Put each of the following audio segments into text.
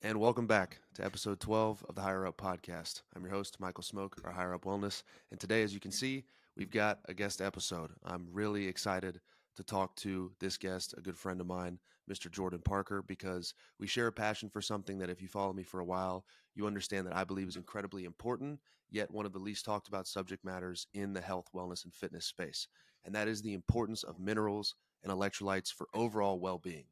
And welcome back to episode 12 of the HigherUp podcast. I'm your host, Michael Smoke, our HigherUp Wellness. And today, as you can see, we've got a guest episode. I'm really excited to talk to this guest, a good friend of mine, Mr. Jordan Parker, because we share a passion for something that if you follow me for a while, you understand that I believe is incredibly important, yet one of the least talked about subject matters in the health, wellness, and fitness space. And that is the importance of minerals and electrolytes for overall well being.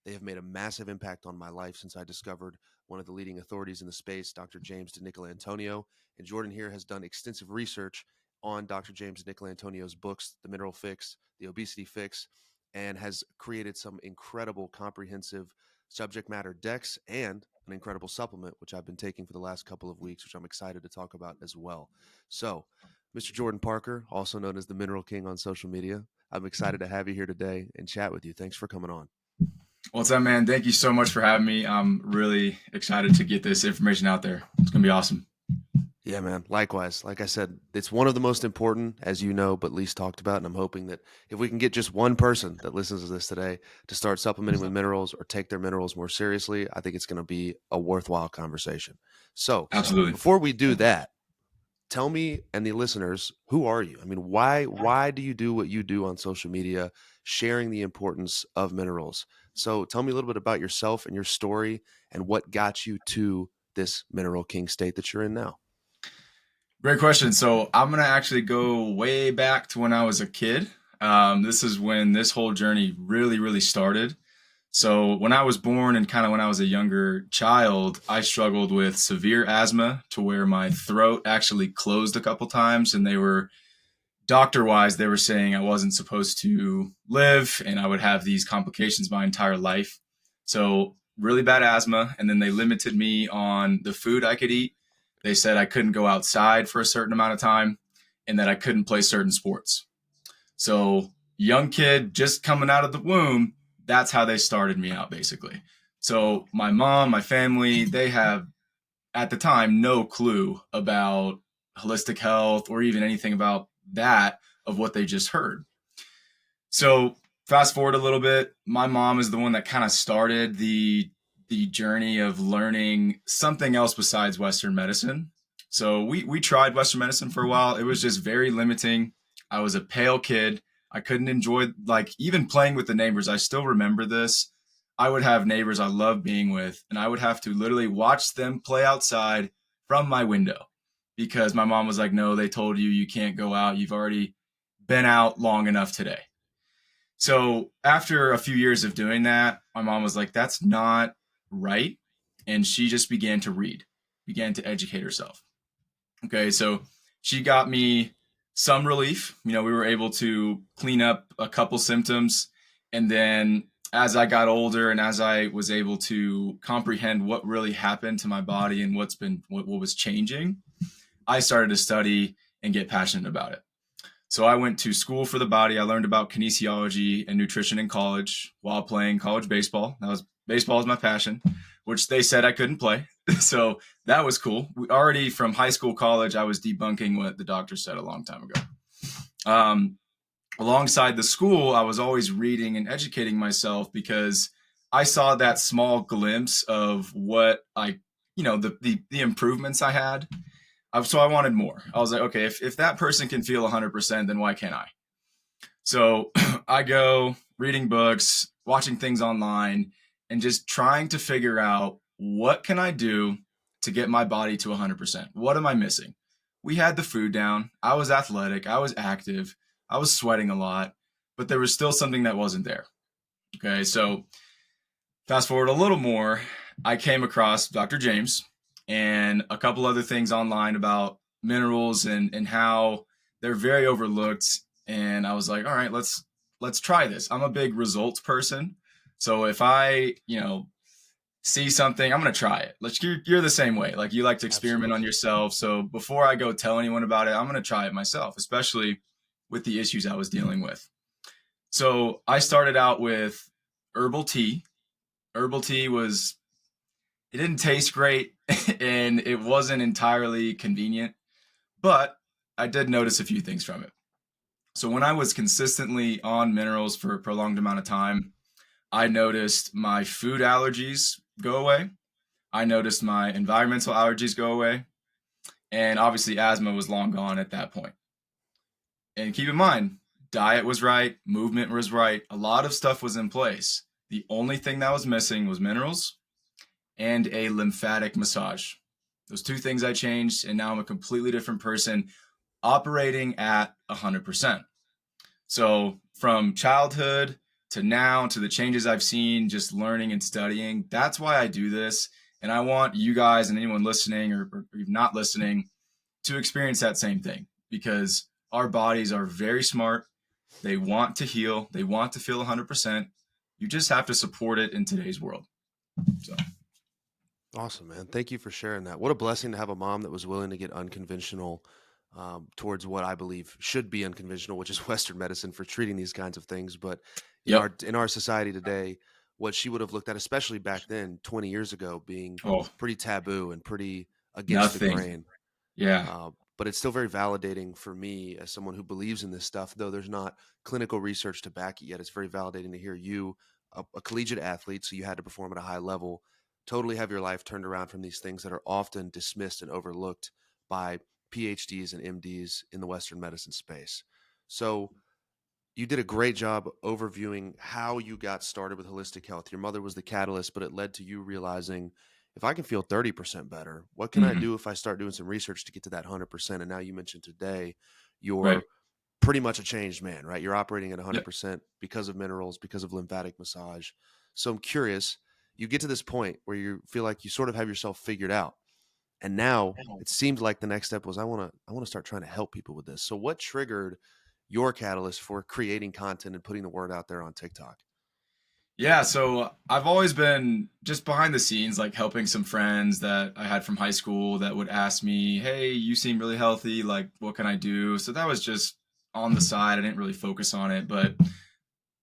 They have made a massive impact on my life since I discovered one of the leading authorities in the space, Dr. James DiNicolantonio. And Jordan here has done extensive research on Dr. James DiNicolantonio's books, The Mineral Fix, The Obesity Fix, and has created some incredible comprehensive subject matter decks and an incredible supplement, which I've been taking for the last couple of weeks, which I'm excited to talk about as well. So, Mr. Jordan Parker, also known as the Mineral King on social media, I'm excited to have you here today and chat with you. Thanks for coming on. What's up, man? Thank you so much for having me. I'm really excited to get this information out there. It's going to be awesome. Yeah, man. Likewise. Like I said, it's one of the most important, as you know, but least talked about. And I'm hoping that if we can get just one person that listens to this today to start supplementing with minerals or take their minerals more seriously, I think it's going to be a worthwhile conversation. So Absolutely. before we do that, tell me and the listeners, who are you? I mean, why do you do what you do on social media, sharing the importance of minerals? So tell me a little bit about yourself and your story and what got you to this mineral king state that you're in now. Great question. So I'm going to actually go way back to when I was a kid. This is when this whole journey really started. So when I was born and kind of when I was a younger child, I struggled with severe asthma to where my throat actually closed a couple times, and doctor wise, they were saying I wasn't supposed to live and I would have these complications my entire life. So, really bad asthma. And then they limited me on the food I could eat. They said I couldn't go outside for a certain amount of time and that I couldn't play certain sports. So, young kid just coming out of the womb, that's how they started me out basically. So, my mom, my family, they have at the time no clue about holistic health or even anything about that of what they just heard. So fast forward a little bit, my mom is the one that kind of started the journey of learning something else besides Western medicine. So we tried Western medicine for a while. It was just very limiting. I was a pale kid. I couldn't enjoy like even playing with the neighbors. I still remember this. I would have neighbors I loved being with, and I would have to literally watch them play outside from my window because my mom was like, no, they told you you can't go out. You've already been out long enough today. So after a few years of doing that, my mom was like, that's not right. And she just began to read, began to educate herself. Okay, so she got me some relief. You know, we were able to clean up a couple symptoms. And then as I got older and as I was able to comprehend what really happened to my body and what was changing, I started to study and get passionate about it. So I went to school for the body. I learned about kinesiology and nutrition in college while playing college baseball. Baseball is my passion, which they said I couldn't play. So that was cool. Already from high school, college, I was debunking what the doctor said a long time ago. Alongside the school, I was always reading and educating myself because I saw that small glimpse of what the improvements I had. So I wanted more. I was like, okay, if that person can feel 100%, then why can't I? So I go reading books, watching things online, and just trying to figure out what can I do to get my body to 100%? What am I missing? We had the food down. I was athletic. I was active. I was sweating a lot, but there was still something that wasn't there. Okay, so fast forward a little more, I came across Dr. James and a couple other things online about minerals and how they're very overlooked. And I was like, all right, let's try this. I'm a big results person. So if I, see something, I'm going to try it. You're the same way. Like you like to experiment on Absolutely. yourself. So before I go tell anyone about it, I'm going to try it myself, especially with the issues I was dealing with. So I started out with herbal tea. Herbal tea it didn't taste great and it wasn't entirely convenient, but I did notice a few things from it. So when I was consistently on minerals for a prolonged amount of time, I noticed my food allergies go away. I noticed my environmental allergies go away. And obviously, asthma was long gone at that point. And keep in mind, diet was right, movement was right, a lot of stuff was in place. The only thing that was missing was minerals and a lymphatic massage. Those two things I changed, and now I'm a completely different person operating at 100%. So from childhood to now to the changes I've seen, just learning and studying, that's why I do this. And I want you guys and anyone listening or not listening to experience that same thing, because our bodies are very smart. They want to heal, they want to feel 100%. You just have to support it in today's world. So, Awesome, man. Thank you for sharing that. What a blessing to have a mom that was willing to get unconventional towards what I believe should be unconventional, which is Western medicine for treating these kinds of things. But yep. in our society today, what she would have looked at, especially back then, 20 years ago, being Oh, pretty taboo and pretty against the nothing. grain. Yeah. But it's still very validating for me as someone who believes in this stuff, though there's not clinical research to back it yet. It's very validating to hear you, a collegiate athlete, so you had to perform at a high level, totally have your life turned around from these things that are often dismissed and overlooked by PhDs and MDs in the Western medicine space. So you did a great job overviewing how you got started with holistic health. Your mother was the catalyst, but it led to you realizing, if I can feel 30% better, what can I Mm-hmm. do if I start doing some research to get to that 100%? And now you mentioned today Right. you're pretty much a changed man, right? You're operating at Yep. 100% because of minerals, because of lymphatic massage. So I'm curious, you get to this point where you feel like you sort of have yourself figured out. And now it seems like the next step was, I want to start trying to help people with this. So what triggered your catalyst for creating content and putting the word out there on TikTok? Yeah, so I've always been just behind the scenes, like helping some friends that I had from high school that would ask me, "Hey, you seem really healthy. Like, what can I do?" So that was just on the side. I didn't really focus on it, but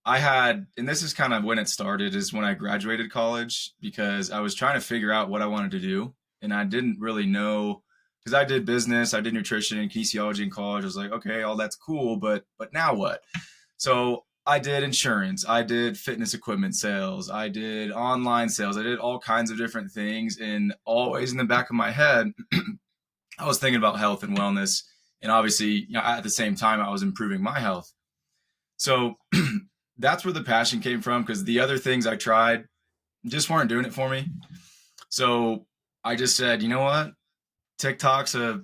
and this is kind of when it started, is when I graduated college, because I was trying to figure out what I wanted to do. And I didn't really know, because I did business, I did nutrition and kinesiology in college. I was like, okay, all that's cool, but now what? So I did insurance, I did fitness equipment sales, I did online sales, I did all kinds of different things. And always in the back of my head, I was thinking about health and wellness. And obviously, at the same time, I was improving my health. So that's where the passion came from, because the other things I tried just weren't doing it for me. So I just said, you know what? TikTok's a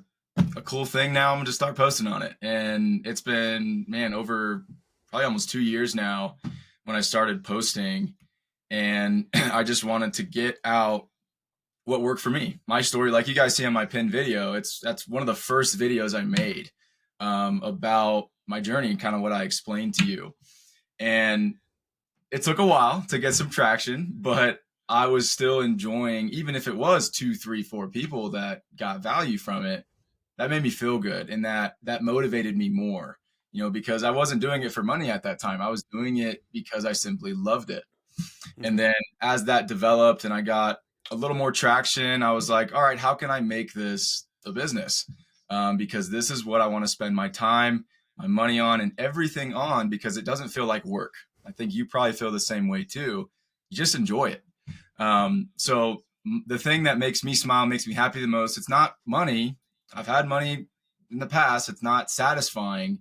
cool thing now. I'm going to start posting on it. And it's been, man, over probably almost 2 years now when I started posting. And I just wanted to get out what worked for me. My story, like you guys see on my pinned video, that's one of the first videos I made about my journey and kind of what I explained to you. And it took a while to get some traction, but I was still enjoying, even if it was two, three, four people that got value from it. That made me feel good, and that motivated me more. Because I wasn't doing it for money at that time. I was doing it because I simply loved it. And Mm-hmm. then as that developed and I got a little more traction, I was like, all right, how can I make this a business? Because this is what I want to spend my time, my money on, and everything on, because it doesn't feel like work. I think you probably feel the same way too. You just enjoy it. So the thing that makes me smile, makes me happy the most, it's not money. I've had money in the past. It's not satisfying.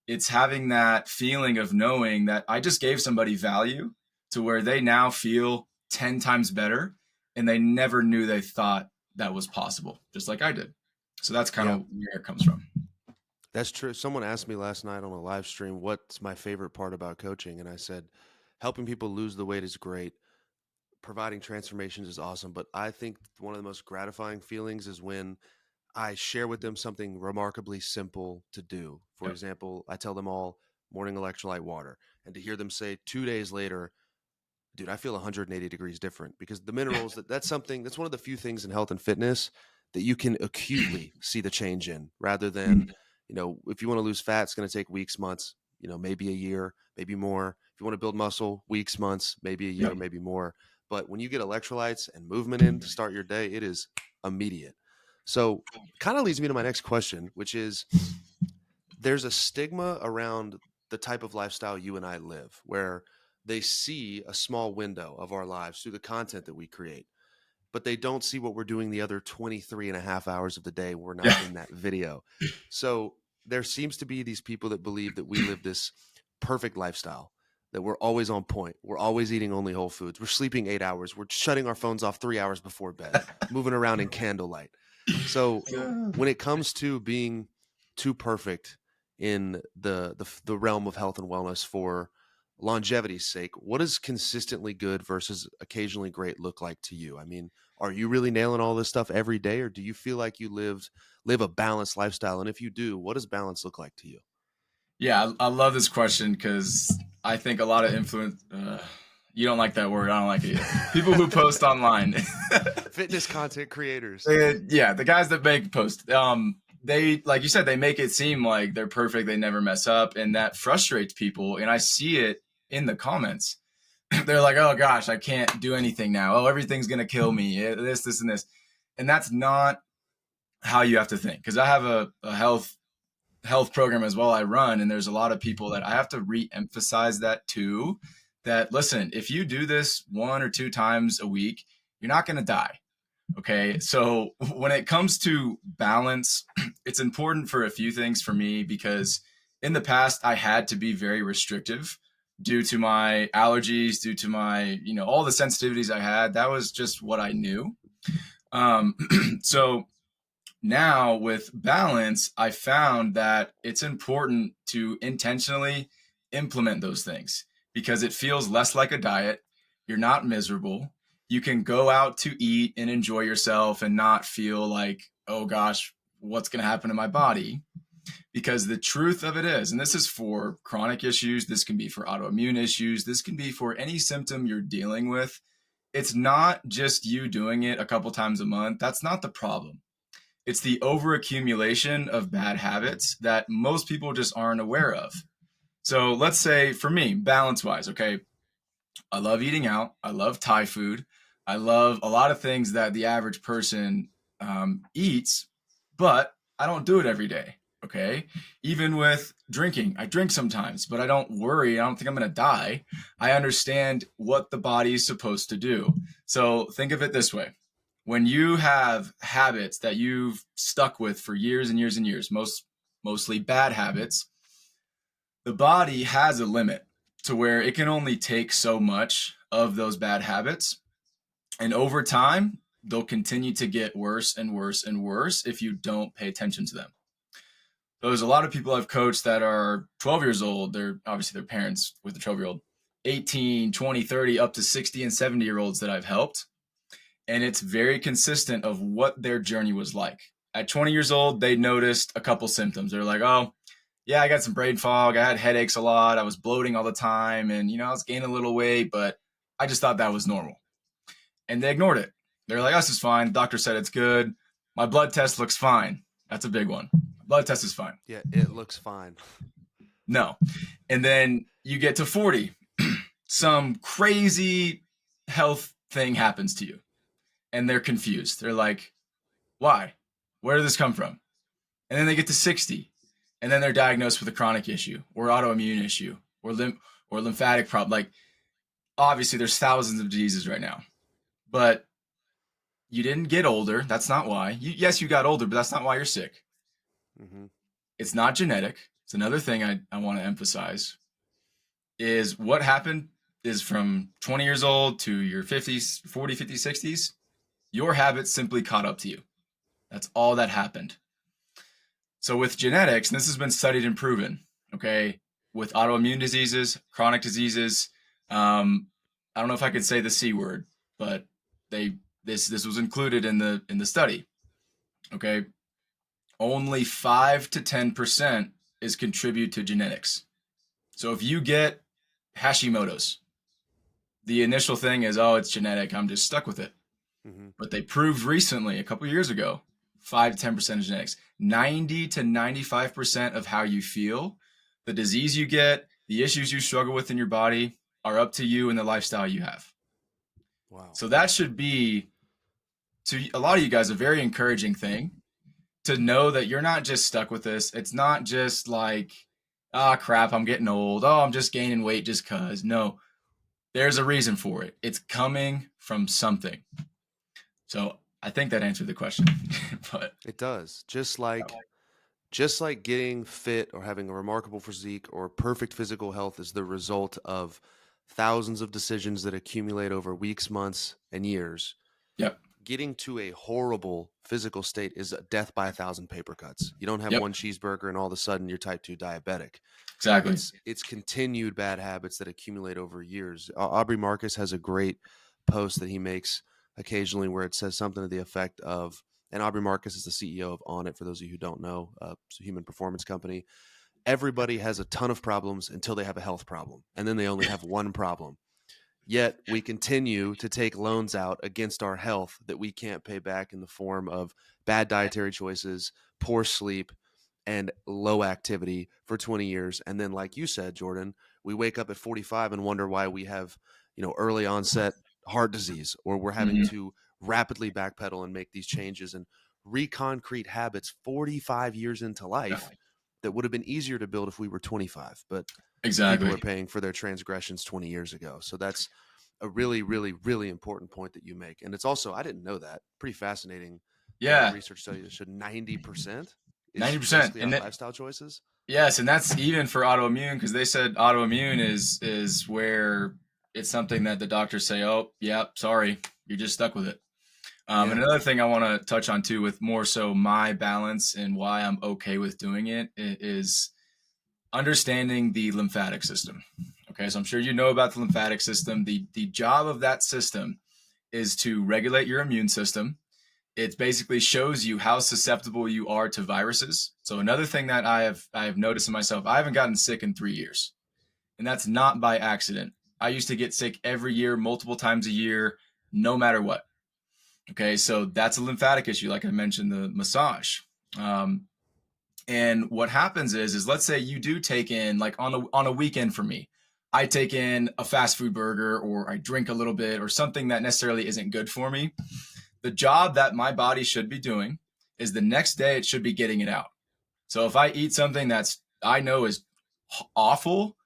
It's having that feeling of knowing that I just gave somebody value to where they now feel 10 times better, and they never knew they thought that was possible, just like I did. So that's kind Yeah, of where it comes from. that's true. Someone asked me last night on a live stream, what's my favorite part about coaching? And I said, helping people lose the weight is great. Providing transformations is awesome. But I think one of the most gratifying feelings is when I share with them something remarkably simple to do. For Yep. example, I tell them all morning electrolyte water, and to hear them say 2 days later, dude, I feel 180 degrees different, because the minerals, that's one of the few things in health and fitness that you can acutely see the change in, rather than, if you want to lose fat, it's going to take weeks, months, maybe a year, maybe more. If you want to build muscle, weeks, months, maybe a year, Yep. maybe more. But when you get electrolytes and movement in to start your day, it is immediate. So kind of leads me to my next question, which is, there's a stigma around the type of lifestyle you and I live, where they see a small window of our lives through the content that we create. but they don't see what we're doing the other 23 and a half hours of the day. We're not Yeah. in that video. So there seems to be these people that believe that we live this perfect lifestyle, that we're always on point. We're always eating only whole foods. We're sleeping 8 hours. We're shutting our phones off 3 hours before bed, moving around in candlelight. So when it comes to being too perfect in the realm of health and wellness for longevity's sake, what does consistently good versus occasionally great look like to you? I mean, are you really nailing all this stuff every day, or do you feel like you live a balanced lifestyle? And if you do, what does balance look like to you? Yeah, I love this question because I think a lot of influence. You don't like that word. I don't like it either. People who post online. Fitness content creators. Yeah, the guys that make posts. They, like you said, they make it seem like they're perfect. They never mess up. And that frustrates people. And I see it in the comments. They're like, oh gosh, I can't do anything now. Oh, everything's going to kill me. This, and this. And that's not how you have to think. Because I have a health program as well I run, and there's a lot of people that I have to re-emphasize that too, that listen, if you do this 1 or 2 times a week, you're not going to die. Okay, so when it comes to balance, it's important for a few things for me, because in the past I had to be very restrictive due to my allergies, due to my, all the sensitivities I had. That was just what I knew. So now with balance, I found that it's important to intentionally implement those things because it feels less like a diet. You're not miserable. You can go out to eat and enjoy yourself and not feel like, oh gosh, what's going to happen to my body? Because the truth of it is, and this is for chronic issues, this can be for autoimmune issues, this can be for any symptom you're dealing with. It's not just you doing it a couple times a month. That's not the problem. It's the overaccumulation of bad habits that most people just aren't aware of. So let's say for me, balance wise, okay, I love eating out. I love Thai food. I love a lot of things that the average person eats, but I don't do it every day. Okay. Even with drinking, I drink sometimes, but I don't worry. I don't think I'm going to die. I understand what the body is supposed to do. So think of it this way. When you have habits that you've stuck with for years and years and years, mostly bad habits, the body has a limit to where it can only take so much of those bad habits. And over time, they'll continue to get worse and worse and worse if you don't pay attention to them. So there's a lot of people I've coached that are 12 years old. They're obviously their parents with the 12-year-old, 18, 20, 30, up to 60 and 70-year-olds that I've helped. And it's very consistent of what their journey was like. At 20 years old, they noticed a couple symptoms. They're like, oh, yeah, I got some brain fog. I had headaches a lot. I was bloating all the time. And, I was gaining a little weight, but I just thought that was normal. And they ignored it. They're like, this is fine. The doctor said it's good. My blood test looks fine. That's a big one. Blood test is fine. Yeah, it looks fine. No. And then you get to 40. Some crazy health thing happens to you. And they're confused. They're like, why? Where did this come from? And then they get to 60. And then they're diagnosed with a chronic issue or autoimmune issue or lymphatic problem. Like, obviously, there's thousands of diseases right now. But you didn't get older. That's not why. Yes, you got older, but that's not why you're sick. Mm-hmm. It's not genetic. It's another thing I want to emphasize is what happened is from 20 years old to your 50s, 40, 50, 60s, your habits simply caught up to you. That's all that happened. So with genetics, and this has been studied and proven, okay, with autoimmune diseases, chronic diseases, I don't know if I could say the C word, but this was included in the study. Okay. Only 5 to 10% is contribute to genetics. So if you get Hashimoto's, the initial thing is, oh, it's genetic. I'm just stuck with it. Mm-hmm. But they proved recently, a couple of years ago, 5 to 10% of genetics, 90 to 95% of how you feel, the disease you get, the issues you struggle with in your body are up to you and the lifestyle you have. Wow. So that should be, to a lot of you guys, a very encouraging thing to know that you're not just stuck with this. It's not just like, crap, I'm getting old. Oh, I'm just gaining weight just because. No, there's a reason for it. It's coming from something. So I think that answered the question. But It does. Just like getting fit or having a remarkable physique or perfect physical health is the result of thousands of decisions that accumulate over weeks, months, and years. yep, Getting to a horrible physical state is a death by a thousand paper cuts. You don't have yep, one cheeseburger and all of a sudden you're type 2 diabetic. exactly. It's continued bad habits that accumulate over years. Aubrey Marcus has a great post that he makes occasionally where it says something to the effect of, and Aubrey Marcus is the CEO of On It, for those of you who don't know, it's a human performance company. Everybody has a ton of problems until they have a health problem, and then they only have one problem. Yet we continue to take loans out against our health that we can't pay back in the form of bad dietary choices, poor sleep, and low activity for 20 years. And then, like you said, Jordan, we wake up at 45 and wonder why we have, early onset heart disease, or we're having Hmm. to rapidly backpedal and make these changes and reconcrete habits 45 years into Yeah, life that would have been easier to build if we were 25. But people exactly. are paying for their transgressions 20 years ago. So that's a really, really, really important point that you make. And it's also, I didn't know that, pretty fascinating. The Yeah, research study that showed 90% is 90%. basically our And lifestyle choices. yes, and that's even for autoimmune because they said autoimmune is where it's something that the doctors say, oh, yeah, sorry, you're just stuck with it. And Yeah. another thing I want to touch on too, with more so my balance and why I'm okay with doing it, is understanding the lymphatic system. Okay, so I'm sure you know about the lymphatic system. The job of that system is to regulate your immune system. It basically shows you how susceptible you are to viruses. So another thing that I have noticed in myself, I haven't gotten sick in 3 years, and that's not by accident. I used to get sick every year, multiple times a year, no matter what. Okay, so that's a lymphatic issue, like I mentioned, the massage. Um, and what happens is let's say you do take in, like on a weekend for me, I take in a fast food burger or I drink a little bit or something that necessarily isn't good for me. The job that my body should be doing is the next day it should be getting it out. So if I eat something that's I know is awful,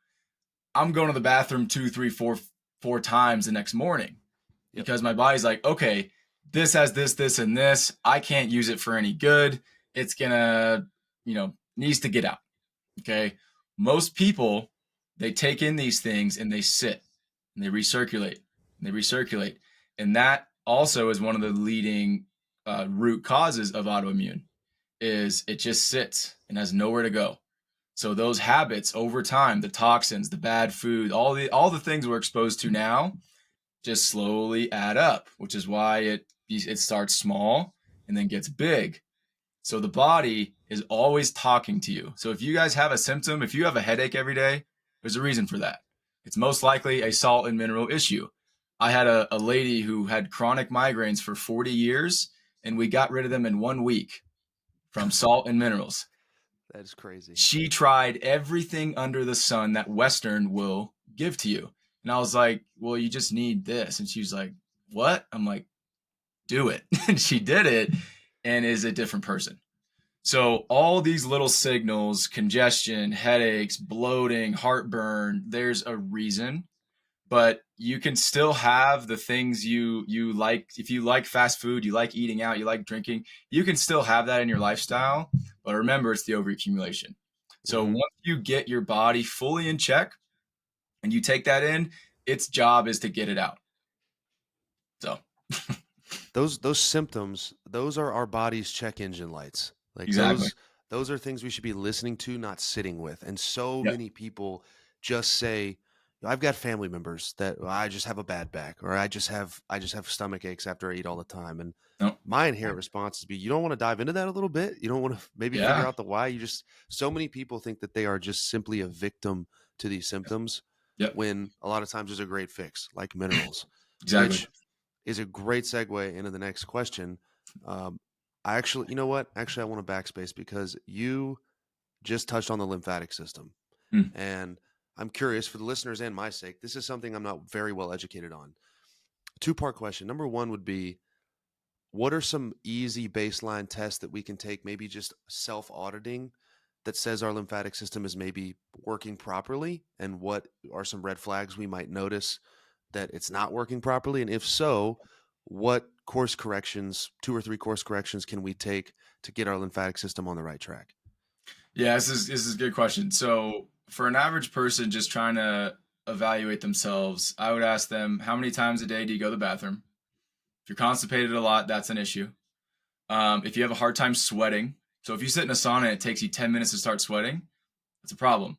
I'm going to the bathroom two, three, four times the next morning Yep. because my body's like, okay, this has this, and this. I can't use it for any good. It's gonna, needs to get out. Okay. Most people, they take in these things and they sit and they recirculate and they recirculate. And that also is one of the leading root causes of autoimmune is it just sits and has nowhere to go. So those habits over time, the toxins, the bad food, all the things we're exposed to now just slowly add up, which is why it starts small and then gets big. So the body is always talking to you. So if you guys have a symptom, if you have a headache every day, there's a reason for that. It's most likely a salt and mineral issue. I had a lady who had chronic migraines for 40 years, and we got rid of them in 1 week from salt and minerals. That is crazy. She tried everything under the sun that Western will give to you. And I was like, well, you just need this. And she was like, what? I'm like, do it. And she did it and is a different person. So all these little signals, congestion, headaches, bloating, heartburn, there's a reason, but you can still have the things you like. If you like fast food, you like eating out, you like drinking, you can still have that in your lifestyle, but remember it's the overaccumulation. So Mm-hmm. once you get your body fully in check and you take that in, its job is to get it out. So Those symptoms, those are our body's check engine lights. Like exactly. those are things we should be listening to, not sitting with. And so Yep. many people just say, I've got family members that I just have a bad back, or I just have stomach aches after I eat all the time. And No. my inherent response is be, you don't want to dive into that a little bit? You don't want to maybe figure Yeah. out the why? So many people think that they are just simply a victim to these symptoms Yep. when a lot of times there's a great fix, like minerals, Exactly. which is a great segue into the next question. Um, I actually, you know what? Actually, I want to backspace because you just touched on the lymphatic system. Mm. And I'm curious for the listeners and my sake, this is something I'm not very well educated on. Two-part question. Number one would be, what are some easy baseline tests that we can take, maybe just self-auditing, that says our lymphatic system is maybe working properly? And what are some red flags we might notice that it's not working properly? And if so, what course corrections, 2 or 3 course corrections can we take to get our lymphatic system on the right track? Yeah, this is a good question. So for an average person just trying to evaluate themselves, I would ask them, how many times a day do you go to the bathroom? If you're constipated a lot, that's an issue. If you have a hard time sweating, so if you sit in a sauna and it takes you 10 minutes to start sweating, that's a problem.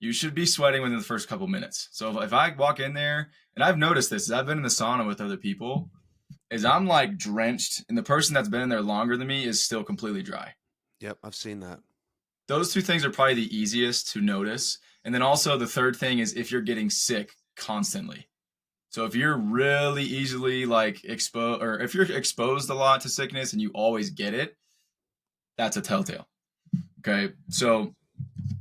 You should be sweating within the first couple minutes. So if I walk in there, and I've noticed this, I've been in the sauna with other people, is I'm like drenched, and the person that's been in there longer than me is still completely dry. Yep, I've seen that. Those two things are probably the easiest to notice. And then also the third thing is if you're getting sick constantly. So if you're really easily like exposed, or if you're exposed a lot to sickness and you always get it, that's a telltale. Okay. So,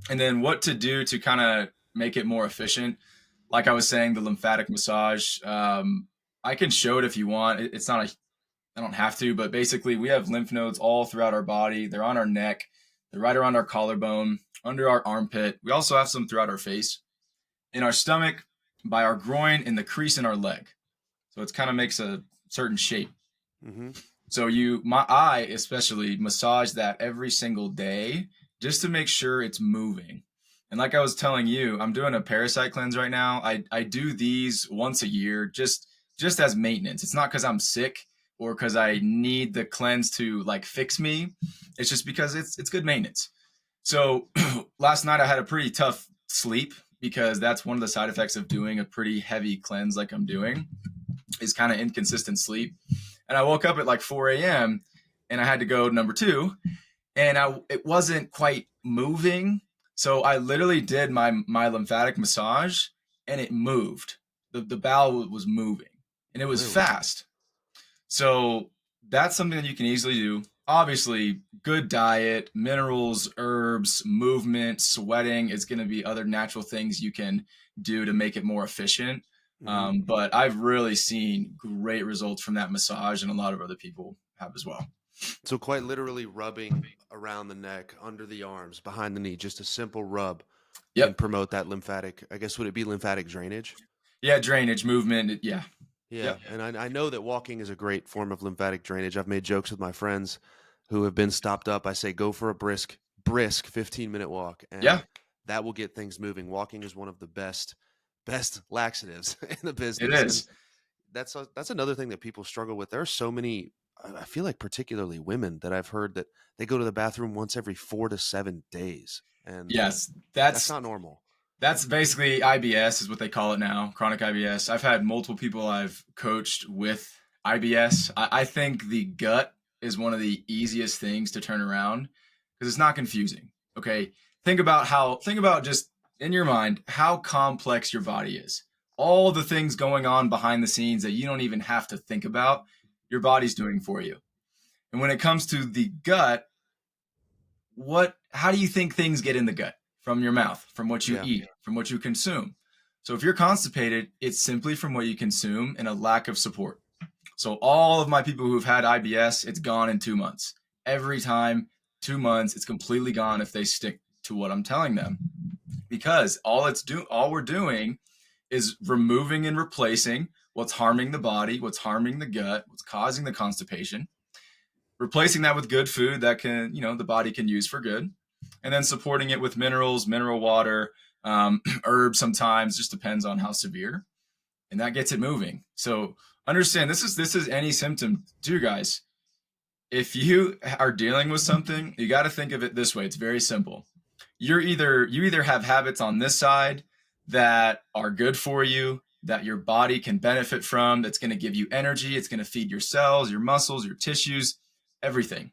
and then what to do to kind of make it more efficient. Like I was saying, the lymphatic massage, I can show it if you want. It's not I don't have to, but basically we have lymph nodes all throughout our body. They're on our neck. They're right around our collarbone, under our armpit. We also have some throughout our face, in our stomach, by our groin, and the crease in our leg. So it kind of makes a certain shape. Mm-hmm. So I especially massage that every single day just to make sure it's moving. And like I was telling you, I'm doing a parasite cleanse right now. I do these once a year just as maintenance. It's not because I'm sick or because I need the cleanse to like fix me. It's just because it's good maintenance. So last night I had a pretty tough sleep because that's one of the side effects of doing a pretty heavy cleanse like I'm doing is kind of inconsistent sleep. And I woke up at like 4 a.m. and I had to go number 2 and it wasn't quite moving. So I literally did my lymphatic massage and it moved. The bowel was moving and it was Really? fast. So that's something that you can easily do. Obviously, good diet, minerals, herbs, movement, sweating is going to be other natural things you can do to make it more efficient. Mm-hmm. But I've really seen great results from that massage, and a lot of other people have as well. So quite literally rubbing around the neck, under the arms, behind the knee, just a simple rub can Yep. promote that lymphatic, I guess, would it be lymphatic drainage? Yeah, drainage, movement. Yeah. Yeah. Yep. And I know that walking is a great form of lymphatic drainage. I've made jokes with my friends who have been stopped up. I say, go for a brisk 15-minute walk, and Yeah, that will get things moving. Walking is one of the best laxatives in the it business. And is. that's another thing that people struggle with. There are so many, I feel like particularly women that I've heard that they go to the bathroom once every 4 to 7 days. And Yes, that's not normal. that's basically IBS is what they call it now, chronic IBS. I've had multiple people I've coached with IBS. I think the gut is one of the easiest things to turn around because it's not confusing. Okay. Think about just in your mind how complex your body is. All the things going on behind the scenes that you don't even have to think about, your body's doing for you. And when it comes to the gut, how do you think things get in the gut? From your mouth, from what you Yeah. eat, from what you consume. So if you're constipated, it's simply from what you consume and a lack of support. So all of my people who've had IBS, it's gone in 2 months. Every time, 2 months, it's completely gone if they stick to what I'm telling them. Because all we're doing is removing and replacing what's harming the body, what's harming the gut, what's causing the constipation, replacing that with good food that can, the body can use for good, and then supporting it with minerals, mineral water, herbs sometimes, just depends on how severe, and that gets it moving. So understand this is any symptom too, guys. If you are dealing with something, you got to think of it this way. It's very simple. You either have habits on this side that are good for you, that your body can benefit from, that's going to give you energy, it's going to feed your cells, your muscles, your tissues, everything.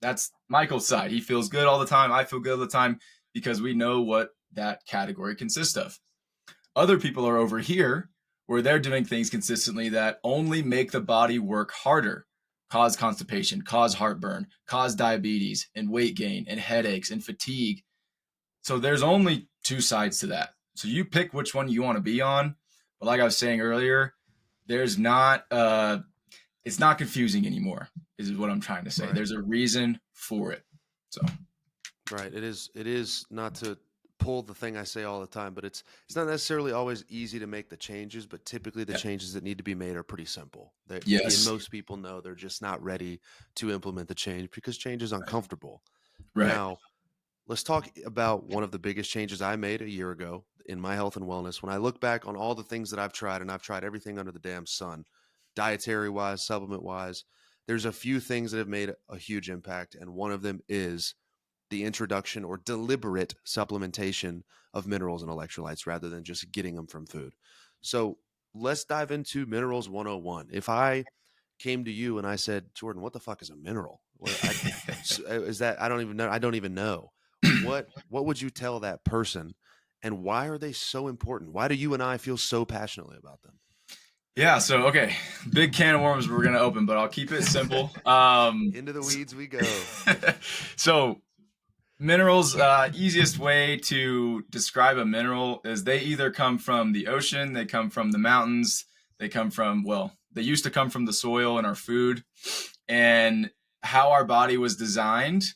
That's Michael's side. He feels good all the time. I feel good all the time because we know what that category consists of. Other people are over here where they're doing things consistently that only make the body work harder, cause constipation, cause heartburn, cause diabetes and weight gain and headaches and fatigue. So there's only two sides to that. So you pick which one you want to be on. But like I was saying earlier, there's not it's not confusing anymore, is what I'm trying to say. Right. There's a reason for it. So Right. It is not to pull the thing I say all the time, but it's not necessarily always easy to make the changes, but typically the Yeah. changes that need to be made are pretty simple. And Yes. most people know they're just not ready to implement the change because change is uncomfortable. Right. Now, let's talk about one of the biggest changes I made a year ago in my health and wellness. When I look back on all the things that I've tried, and I've tried everything under the damn sun, dietary wise, supplement wise, there's a few things that have made a huge impact. And one of them is the introduction or deliberate supplementation of minerals and electrolytes rather than just getting them from food. So let's dive into Minerals 101. If I came to you and I said, Jordan, what the fuck is a mineral? Is that, I don't even know. I don't even know. What would you tell that person, and why are they so important? Why do you and I feel so passionately about them? Yeah. So, okay, big can of worms we're gonna open, but I'll keep it simple. Into the weeds we go. So minerals, easiest way to describe a mineral is they either come from the ocean, they come from the mountains, they come from, well, they used to come from the soil and our food. And how our body was designed,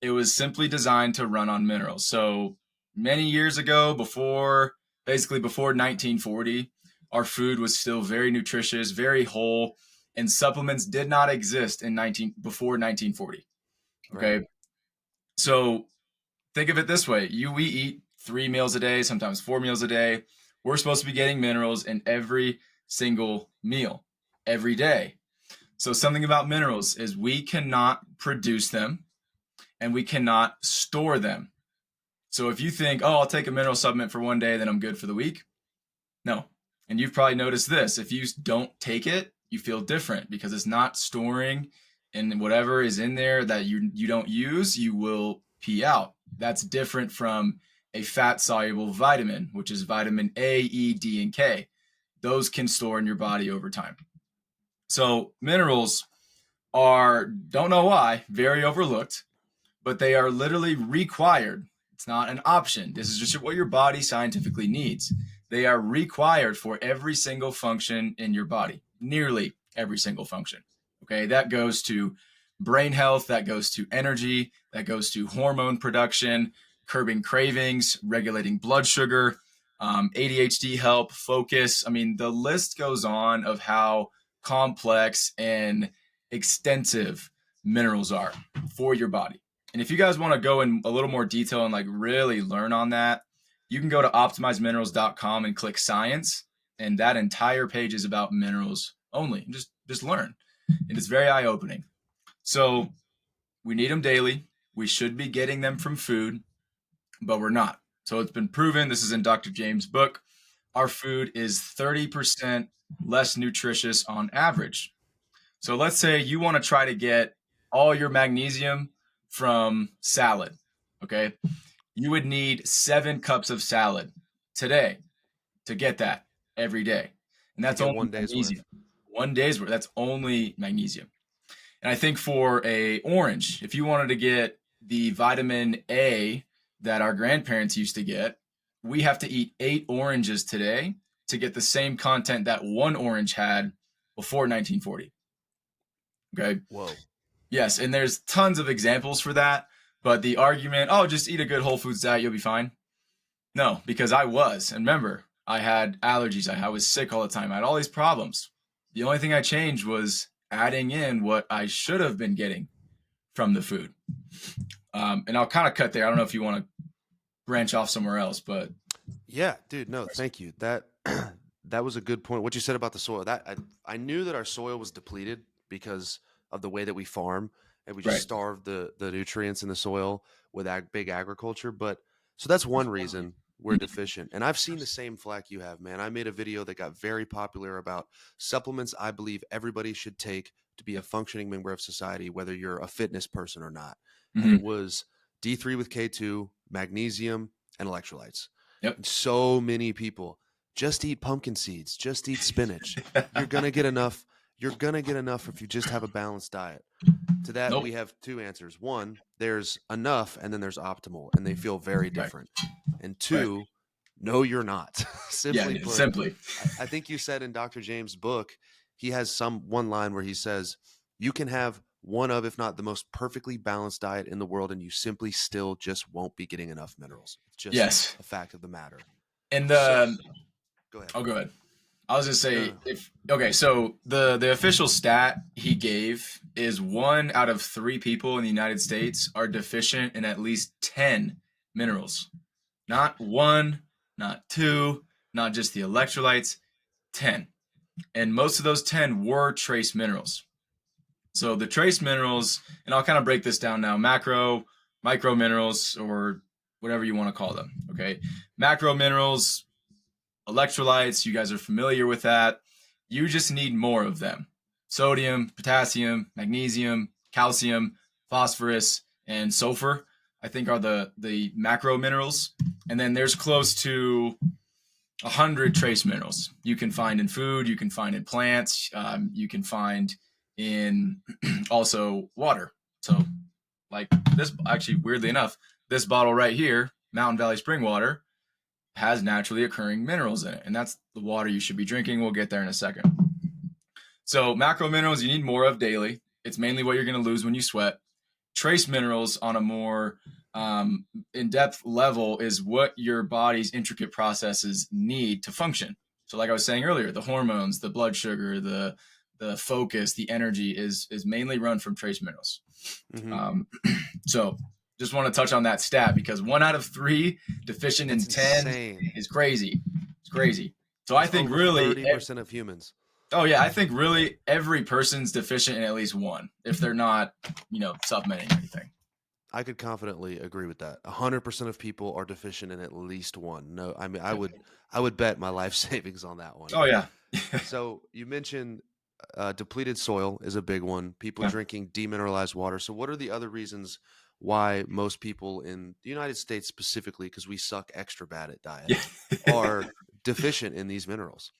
it was simply designed to run on minerals. So many years ago, basically before 1940, our food was still very nutritious, very whole, and supplements did not exist before 1940. Right. Okay. So think of it this way. We eat 3 meals a day, sometimes 4 meals a day. We're supposed to be getting minerals in every single meal, every day. So something about minerals is we cannot produce them and we cannot store them. So if you think, oh, I'll take a mineral supplement for one day, then I'm good for the week. No. And you've probably noticed this. If you don't take it, you feel different because it's not storing, and whatever is in there that you don't use, you will pee out. That's different from a fat soluble vitamin, which is vitamin A, E, D, and K. Those can store in your body over time. So minerals are, don't know why, very overlooked, but they are literally required. It's not an option. This is just what your body scientifically needs. They are required for every single function in your body, nearly every single function. Okay, that goes to brain health, that goes to energy, that goes to hormone production, curbing cravings, regulating blood sugar, ADHD help, focus. I mean, the list goes on of how complex and extensive minerals are for your body. And if you guys want to go in a little more detail and like really learn on that, you can go to optimizeminerals.com and click science. And that entire page is about minerals only. Just learn. And it's very eye opening. So we need them daily. We should be getting them from food, but we're not. So it's been proven. This is in Dr. James' book. Our food is 30% less nutritious on average. So let's say you want to try to get all your magnesium from salad. Okay. You would need 7 cups of salad today to get that every day. And To that's get only 1 day's worth. magnesium. 1 day's worth. That's only magnesium. And I think for a orange, if you wanted to get the vitamin A that our grandparents used to get, we have to eat 8 oranges today to get the same content that one orange had before 1940. Okay. Whoa. Yes, and there's tons of examples for that, but the argument, oh, just eat a good whole foods diet, you'll be fine. No, because I was. And remember, I had allergies. I was sick all the time. I had all these problems. The only thing I changed was adding in what I should have been getting from the food. And I'll kind of cut there. I don't know if you want to branch off somewhere else, but Yeah, dude. No, thank you. That that was a good point. What you said about the soil. That I knew that our soil was depleted because of the way that we farm, and we just right. starved the nutrients in the soil with big agriculture. But so that's one reason we're deficient. And I've seen the same flack you have, man. I made a video that got very popular about supplements I believe everybody should take to be a functioning member of society, whether you're a fitness person or not. And it Mm-hmm. was D3 with K2, magnesium, and electrolytes. Yep. And so many people just eat pumpkin seeds, just eat spinach. You're going to get enough. You're going to get enough if you just have a balanced diet. To that, Nope. we have 2 answers. One, there's enough, and then there's optimal, and they feel very Right. different. And Right. 2, no, you're not. Yeah, Simply put, simply. I think you said in Dr. James' book, he has one line where he says, you can have one of, if not the most perfectly balanced diet in the world, and you simply still just won't be getting enough minerals. It's just Yes. a fact of the matter. And So, go ahead. oh, go ahead. I was just No, say no. if okay, so the official stat he gave is 1 out of 3 people in the United States are deficient in at least 10 minerals. Not one, not two, not just the electrolytes, 10. And most of those 10 were trace minerals. So the trace minerals, and I'll kind of break this down now, macro, micro minerals, or whatever you want to call them. Okay. Macro minerals, electrolytes, you guys are familiar with that. You just need more of them. Sodium, potassium, magnesium, calcium, phosphorus, and sulfur, I think, are the macro minerals. And then there's close to 100 trace minerals you can find in food, you can find in plants, you can find in also water. So, like this, actually, weirdly enough, this bottle right here, Mountain Valley Spring Water, has naturally occurring minerals in it, and that's the water you should be drinking. We'll get there in a second. So, macro minerals you need more of daily. It's mainly what you're going to lose when you sweat. Trace minerals on a more in-depth level is what your body's intricate processes need to function. So like I was saying earlier, the hormones, the blood sugar, the focus, the energy is mainly run from trace minerals. Mm-hmm. So just want to touch on that stat because 1 out of 3 deficient That's in 10 insane. is crazy. It's crazy. So That's I think over really 30% of humans. Oh yeah, I think really every person's deficient in at least one if they're not, supplementing or anything. I could confidently agree with that. 100% of people are deficient in at least one. No, I mean, I would bet my life savings on that one. Oh yeah. So you mentioned depleted soil is a big one. People Yeah. drinking demineralized water. So what are the other reasons why most people in the United States specifically, because we suck extra bad at diet, are deficient in these minerals?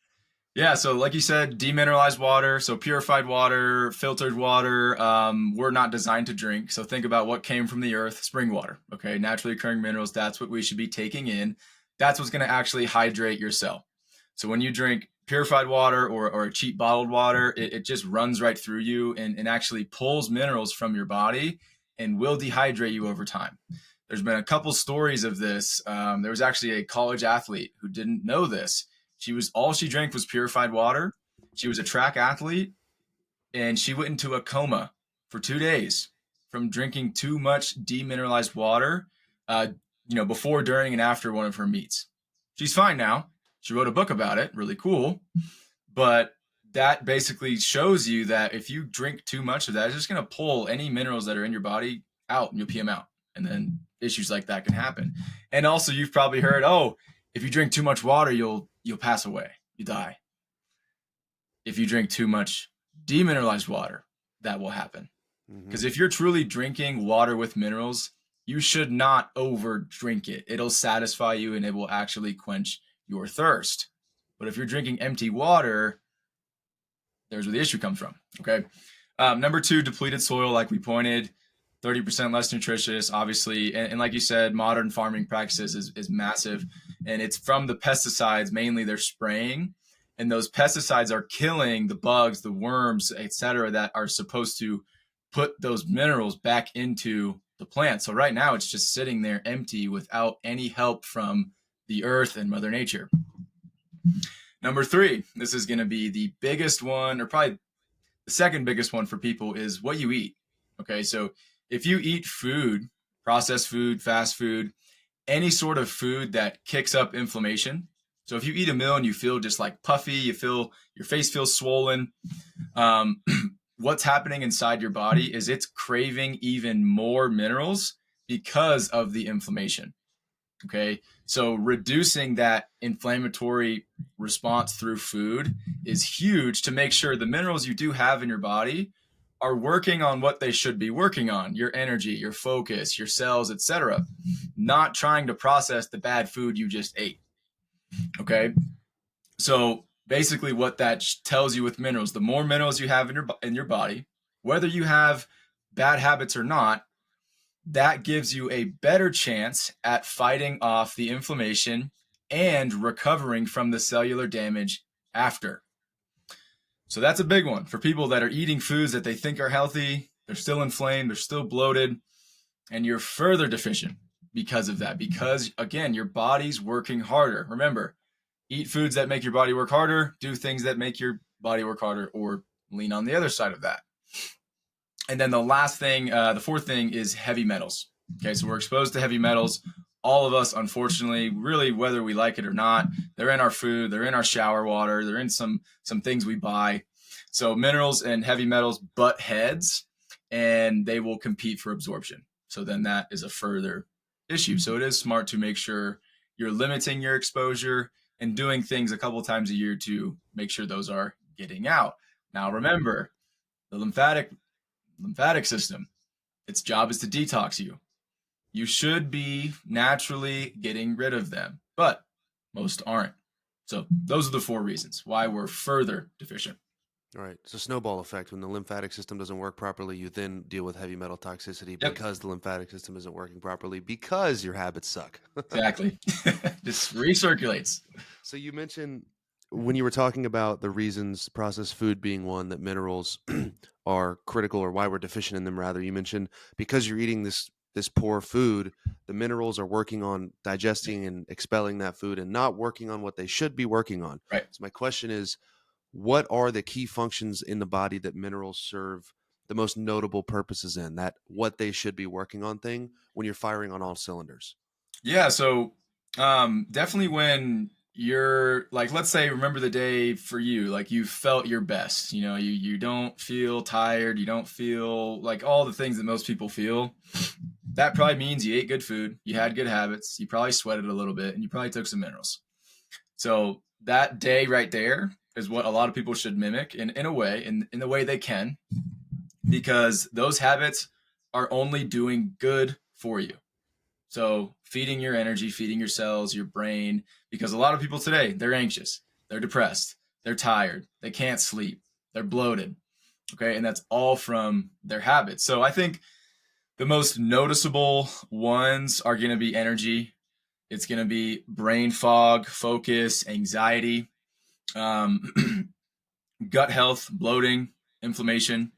Yeah, so like you said, demineralized water, so purified water, filtered water, we're not designed to drink. So think about what came from the earth, spring water, okay? Naturally occurring minerals, that's what we should be taking in. That's what's going to actually hydrate your cell. So when you drink purified water or cheap bottled water, it just runs right through you and actually pulls minerals from your body and will dehydrate you over time. There's been a couple stories of this. There was actually a college athlete who didn't know this. All she drank was purified water. She was a track athlete and she went into a coma for 2 days from drinking too much demineralized water, before, during, and after one of her meets. She's fine now. She wrote a book about it, really cool. But that basically shows you that if you drink too much of that, it's just going to pull any minerals that are in your body out and you'll pee them out. And then issues like that can happen. And also, you've probably heard, oh, if you drink too much water, you'll pass away. You die. If you drink too much demineralized water, that will happen. Because if you're truly drinking water with minerals, you should not over drink it. It'll satisfy you and it will actually quench your thirst. But if you're drinking empty water, there's where the issue comes from. Okay. Number 2, depleted soil, like we pointed, 30% less nutritious, obviously. And like you said, modern farming practices is massive. And it's from the pesticides, mainly they're spraying. And those pesticides are killing the bugs, the worms, etc., that are supposed to put those minerals back into the plant. So right now it's just sitting there empty without any help from the earth and Mother Nature. Number 3, this is going to be the biggest one, or probably the second biggest one for people, is what you eat. Okay, so if you eat food, processed food, fast food, any sort of food that kicks up inflammation. So if you eat a meal and you feel just like puffy, you feel your face feels swollen, what's happening inside your body is it's craving even more minerals because of the inflammation. Okay, so reducing that inflammatory response through food is huge to make sure the minerals you do have in your body are working on what they should be working on: your energy, your focus, your cells, etc. Not trying to process the bad food you just ate. Okay, so basically what that tells you with minerals, the more minerals you have in your body, whether you have bad habits or not, that gives you a better chance at fighting off the inflammation and recovering from the cellular damage after. So that's a big one for people that are eating foods that they think are healthy, They're still inflamed, they're still bloated, and you're further deficient because of that. Because again, your body's working harder. Remember, eat foods that make your body work harder, do things that make your body work harder, or lean on the other side of that. And then the fourth thing is heavy metals. Okay, so we're exposed to heavy metals. All of us, unfortunately, really, whether we like it or not, they're in our food, they're in our shower water, they're in some things we buy. So minerals and heavy metals butt heads, and they will compete for absorption. So then that is a further issue. So it is smart to make sure you're limiting your exposure and doing things a couple times a year to make sure those are getting out. Now, remember, the lymphatic system, its job is to detox you. You should be naturally getting rid of them, but most aren't. So those are the 4 reasons why we're further deficient. All right. It's a snowball effect. When the lymphatic system doesn't work properly, you then deal with heavy metal toxicity Yep, because the lymphatic system isn't working properly because your habits suck. exactly. Just recirculates. So you mentioned when you were talking about the reasons, processed food being one, that minerals are critical, or why we're deficient in them, rather, you mentioned because you're eating this poor food, the minerals are working on digesting and expelling that food and not working on what they should be working on. Right. So my question is, what are the key functions in the body that minerals serve the most notable purposes in, that what they should be working on thing when you're firing on all cylinders? Yeah, so definitely when you're like, let's say, remember the day for you, like you felt your best, you don't feel tired, you don't feel like all the things that most people feel. That probably means you ate good food, you had good habits, you probably sweated a little bit, and you probably took some minerals. So that day right there is what a lot of people should mimic in a way, in the way they can, because those habits are only doing good for you. So feeding your energy, feeding your cells, your brain, because a lot of people today, they're anxious, they're depressed, they're tired, they can't sleep, they're bloated. Okay. And that's all from their habits. So I think the most noticeable ones are going to be energy. It's going to be brain fog, focus, anxiety, um, gut health, bloating, inflammation.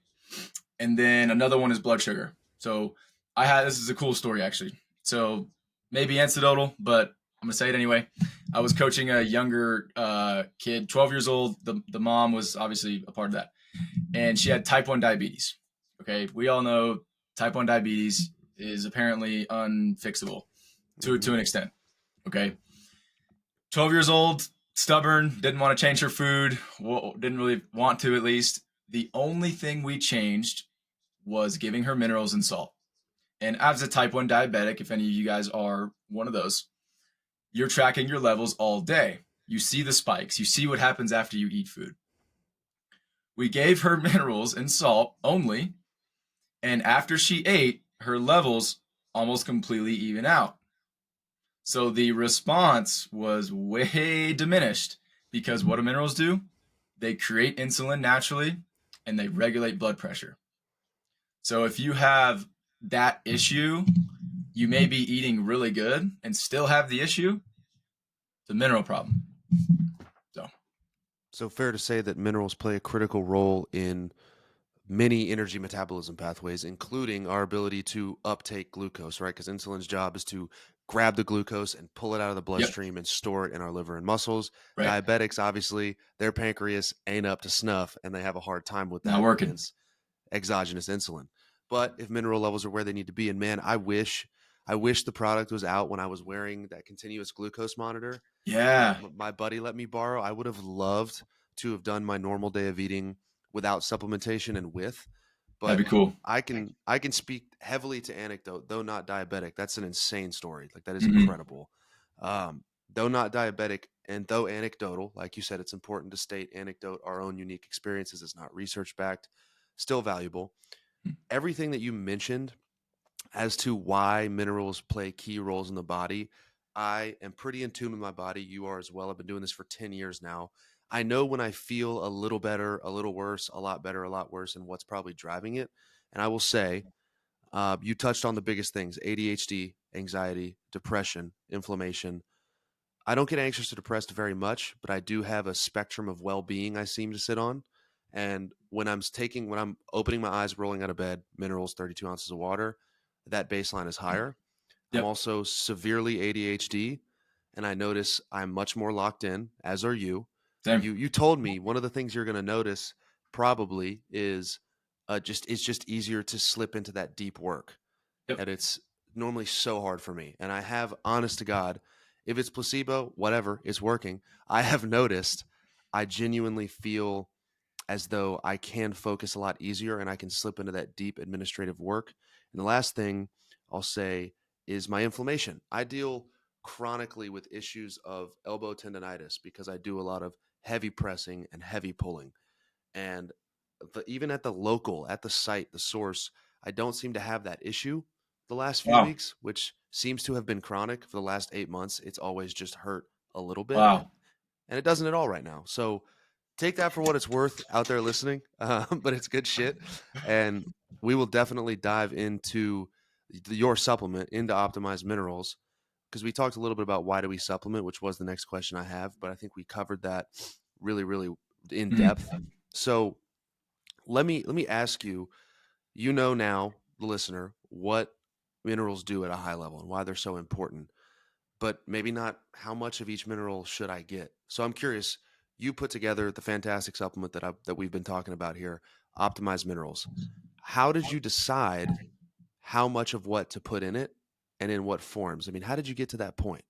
And then another one is blood sugar. So this is a cool story actually. So maybe anecdotal, but I'm gonna say it anyway. I was coaching a younger kid, 12 years old. The mom was obviously a part of that, and she had type 1 diabetes. Okay, we all know type 1 diabetes is apparently unfixable to an extent. Okay, 12 years old, stubborn, didn't want to change her food, didn't really want to, at least. The only thing we changed was giving her minerals and salt. And as a type 1 diabetic, if any of you guys are one of those, you're tracking your levels all day. You see the spikes, you see what happens after you eat food. We gave her minerals and salt only, and after she ate, her levels almost completely even out. So the response was way diminished, because what do minerals do? They create insulin naturally and they regulate blood pressure. So if you have that issue, you may be eating really good and still have the issue. It's a mineral problem. So fair to say that minerals play a critical role in many energy metabolism pathways, including our ability to uptake glucose, right? Because insulin's job is to grab the glucose and pull it out of the Yep. bloodstream and store it in our liver and muscles. Right. Diabetics, obviously, their pancreas ain't up to snuff, and they have a hard time with that. Not working. Hence exogenous insulin. But if mineral levels are where they need to be, and man, I wish the product was out when I was wearing that continuous glucose monitor. Yeah. My buddy let me borrow. I would have loved to have done my normal day of eating without supplementation and with, but That'd be cool. I can speak heavily to anecdote, though not diabetic. That's an insane story. Like, that is Mhm. incredible. Though not diabetic and though anecdotal, like you said, it's important to state anecdote, our own unique experiences. It's not research backed, still valuable. Everything that you mentioned as to why minerals play key roles in the body, I am pretty in tune with my body. You are as well. I've been doing this for 10 years now. I know when I feel a little better, a little worse, a lot better, a lot worse, and what's probably driving it. And I will say, you touched on the biggest things: ADHD, anxiety, depression, inflammation. I don't get anxious or depressed very much, but I do have a spectrum of well-being I seem to sit on. And when I'm opening my eyes, rolling out of bed, minerals, 32 ounces of water, that baseline is higher. I'm Yep. also severely ADHD, and I notice I'm much more locked in, as are you. Same. You told me one of the things you're going to notice probably is just it's just easier to slip into that deep work, Yep. and it's normally so hard for me. And I have, honest to God, if it's placebo, whatever, it's working. I have noticed I genuinely feel as though I can focus a lot easier and I can slip into that deep administrative work. And the last thing I'll say is my inflammation. I deal chronically with issues of elbow tendonitis because I do a lot of heavy pressing and heavy pulling. And even at the local, at the site, the source, I don't seem to have that issue the last few Wow. weeks, which seems to have been chronic for the last 8 months. It's always just hurt a little bit, Wow. and it doesn't at all right now. So take that for what it's worth out there listening, but it's good shit. And we will definitely dive into your supplement, into optimized minerals, because we talked a little bit about why do we supplement, which was the next question I have, but I think we covered that really, really in depth. Mhm. So let me ask you, you know now, the listener, what minerals do at a high level and why they're so important, but maybe not how much of each mineral should I get. So I'm curious, you put together the fantastic supplement that we've been talking about here, optimized minerals. How did you decide how much of what to put in it and in what forms? I mean, how did you get to that point?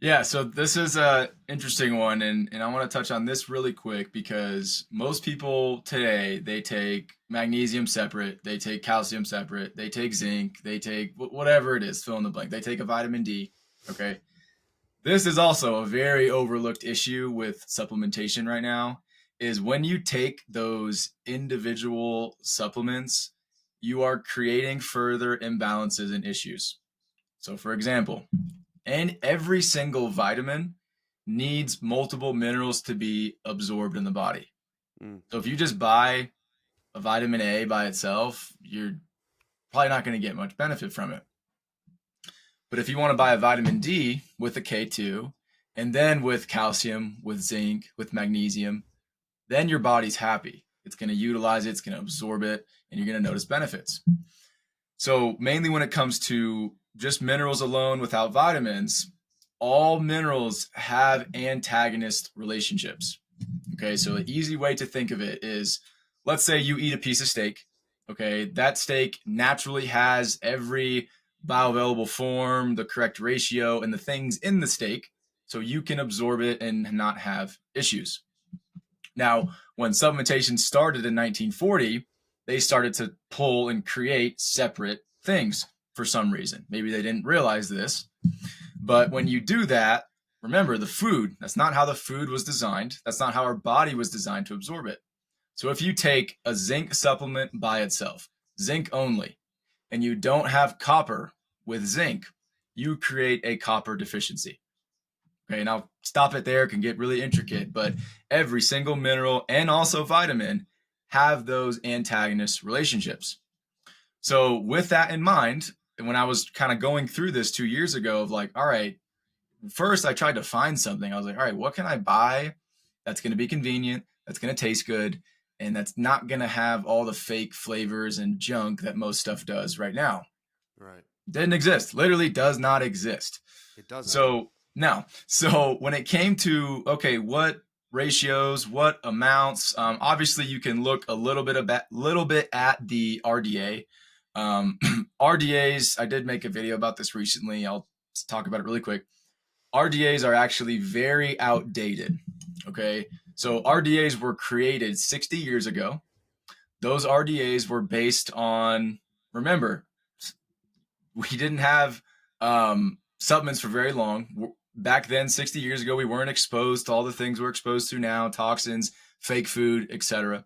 Yeah, so this is a interesting one, and I want to touch on this really quick because most people today they take magnesium separate, they take calcium separate, they take zinc, they take whatever it is, fill in the blank. They take a vitamin D. Okay, this is also a very overlooked issue with supplementation right now. Is when you take those individual supplements, you are creating further imbalances and issues. So, for example, and every single vitamin needs multiple minerals to be absorbed in the body. Mm, So if you just buy a vitamin A by itself, you're probably not going to get much benefit from it. But if you want to buy a vitamin D with a K2 and then with calcium, with zinc, with magnesium, then your body's happy. It's going to utilize it, it's going to absorb it, and you're going to notice benefits. So mainly when it comes to just minerals alone without vitamins, all minerals have antagonist relationships. Okay, so an easy way to think of it is, let's say you eat a piece of steak. Okay, that steak naturally has every bioavailable form, the correct ratio, and the things in the steak, so you can absorb it and not have issues. Now, when supplementation started in 1940, they started to pull and create separate things for some reason. Maybe they didn't realize this, but when you do that, remember the food, that's not how the food was designed. That's not how our body was designed to absorb it. So if you take a zinc supplement by itself, zinc only, and you don't have copper with zinc, you create a copper deficiency. Okay, and I'll stop it there, it can get really intricate, but every single mineral and also vitamin have those antagonist relationships. So, with that in mind, when I was kind of going through this 2 years ago, of like, all right, first I tried to find something. I was like, all right, what can I buy that's going to be convenient, that's going to taste good, and that's not going to have all the fake flavors and junk that most stuff does right now? right. Didn't exist, literally does not exist. It doesn't. So no. So when it came to, okay, what ratios, what amounts, obviously you can look a little bit at the RDA. RDAs, I did make a video about this recently. I'll talk about it really quick. RDAs are actually very outdated. Okay, so RDAs were created 60 years ago. Those RDAs were based on, remember, we didn't have supplements for very long. Back then, 60 years ago, we weren't exposed to all the things we're exposed to now, toxins, fake food, etc.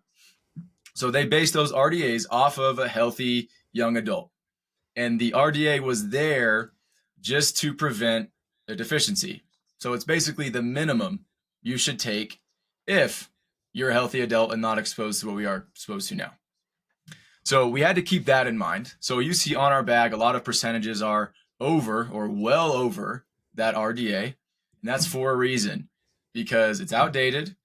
So they based those RDAs off of a healthy young adult. And the RDA was there just to prevent a deficiency. So it's basically the minimum you should take if you're a healthy adult and not exposed to what we are exposed to now. So we had to keep that in mind. So you see on our bag, a lot of percentages are over or well over that RDA. And that's for a reason, because it's outdated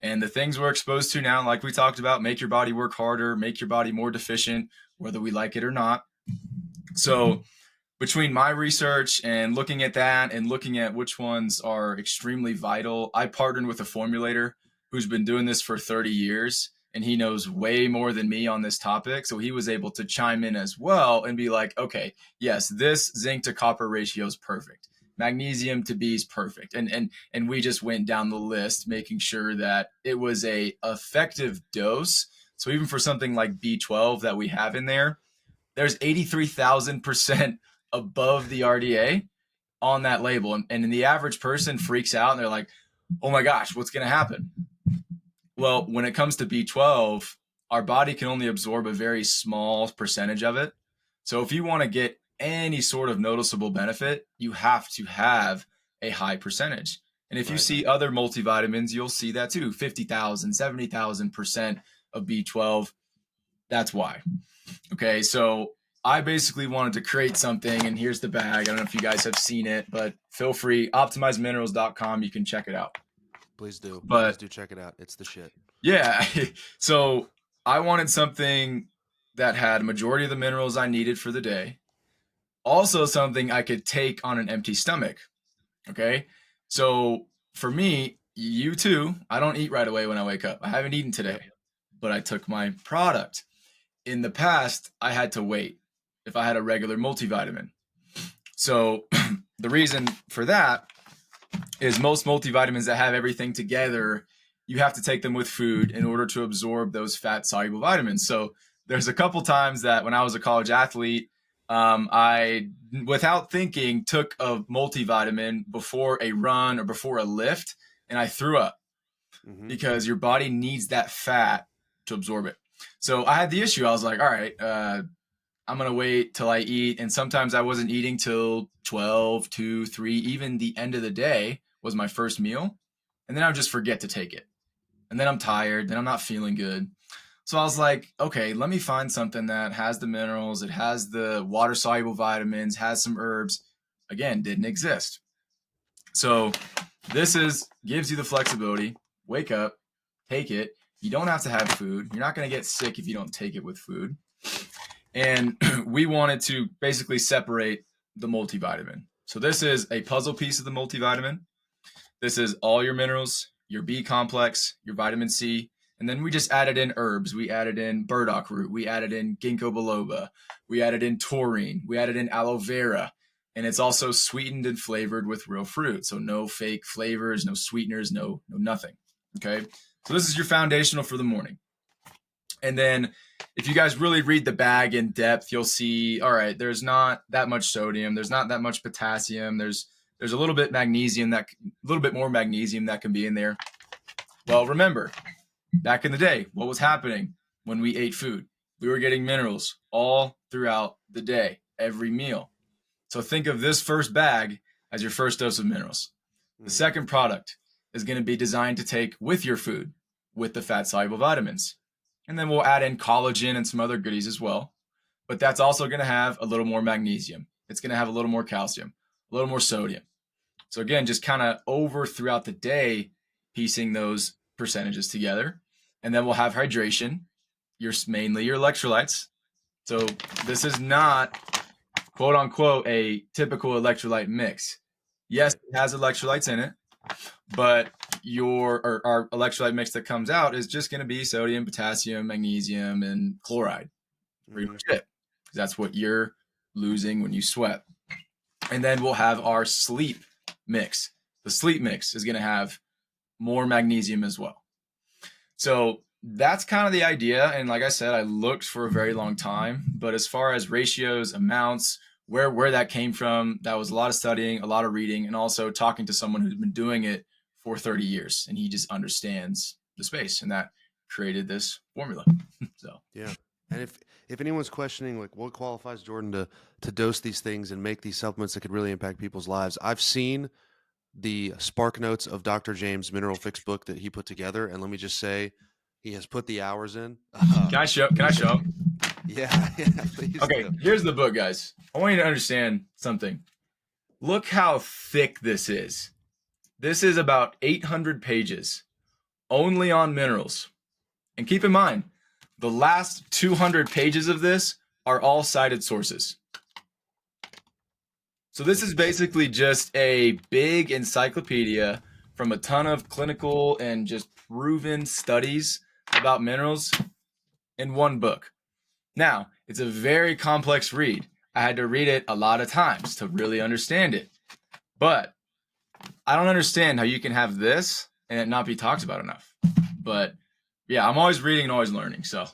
And the things we're exposed to now, like we talked about, make your body work harder, make your body more deficient, whether we like it or not. So between my research and looking at that and looking at which ones are extremely vital, I partnered with a formulator who's been doing this for 30 years, and he knows way more than me on this topic. So he was able to chime in as well and be like, okay, yes, this zinc to copper ratio is perfect. Magnesium to B is perfect. And we just went down the list, making sure that it was a effective dose. So even for something like B12 that we have in there, there's 83,000% above the RDA on that label. And the average person freaks out and they're like, oh my gosh, what's going to happen? Well, when it comes to B12, our body can only absorb a very small percentage of it. So if you want to get any sort of noticeable benefit, you have to have a high percentage. And if you see other multivitamins, you'll see that too, 50,000, 70,000% of B12. That's why. Okay, so I basically wanted to create something, and here's the bag. I don't know if you guys have seen it, but feel free, optimizeminerals.com, you can check it out. Please do. But please do check it out. It's the shit. Yeah. So I wanted something that had a majority of the minerals I needed for the day. Also something I could take on an empty stomach. Okay. So for me, you too, I don't eat right away when I wake up. I haven't eaten today, but I took my product. In the past, I had to wait if I had a regular multivitamin. So the reason for that is most multivitamins that have everything together, you have to take them with food in order to absorb those fat soluble vitamins. So there's a couple times that when I was a college athlete, I, without thinking, took a multivitamin before a run or before a lift, and I threw up because your body needs that fat to absorb it. So I had the issue. I was like, all right, I'm going to wait till I eat. And sometimes I wasn't eating till 12, 2, 3, even the end of the day was my first meal. And then I would just forget to take it. And then I'm tired, then I'm not feeling good. So I was like, okay, let me find something that has the minerals, it has the water soluble vitamins, has some herbs. Again, didn't exist. So this gives you the flexibility. Wake up, take it. You don't have to have food. You're not going to get sick if you don't take it with food. And we wanted to basically separate the multivitamin. So this is a puzzle piece of the multivitamin. This is all your minerals, your B complex, your vitamin C, and then we just added in herbs. We added in burdock root. We added in ginkgo biloba. We added in taurine. We added in aloe vera. And it's also sweetened and flavored with real fruit. So no fake flavors, no sweeteners, no nothing. Okay. So this is your foundational for the morning. And then if you guys really read the bag in depth, you'll see, all right, there's not that much sodium. There's not that much potassium. There's a little bit more magnesium that can be in there. Well, remember, back in the day, what was happening when we ate food? We were getting minerals all throughout the day, every meal. So think of this first bag as your first dose of minerals. The second product is going to be designed to take with your food with the fat soluble vitamins. And then we'll add in collagen and some other goodies as well. But that's also going to have a little more magnesium. It's going to have a little more calcium, a little more sodium. So again, just kind of over throughout the day, piecing those percentages together. And then we'll have hydration, mainly your electrolytes. So this is not, quote unquote, a typical electrolyte mix. Yes, it has electrolytes in it, but our electrolyte mix that comes out is just going to be sodium, potassium, magnesium, and chloride. Pretty much it. That's what you're losing when you sweat. And then we'll have our sleep mix. The sleep mix is going to have more magnesium as well. So that's kind of the idea. And like I said, I looked for a very long time, but as far as ratios, amounts, where that came from, that was a lot of studying, a lot of reading, and also talking to someone who's been doing it for 30 years, and he just understands the space, and that created this formula. So yeah. And if anyone's questioning like what qualifies Jordan to dose these things and make these supplements that could really impact people's lives, I've seen the Spark Notes of Dr. James' Mineral Fix book that he put together, and let me just say, he has put the hours in. Can I show? Yeah, please. Okay, here's the book, guys. I want you to understand something. Look how thick this is. This is about 800 pages. only on minerals. And keep in mind, the last 200 pages of this are all cited sources. So this is basically just a big encyclopedia from a ton of clinical and just proven studies about minerals in one book. Now, it's a very complex read. I had to read it a lot of times to really understand it. But I don't understand how you can have this and it not be talked about enough. But yeah, I'm always reading and always learning. So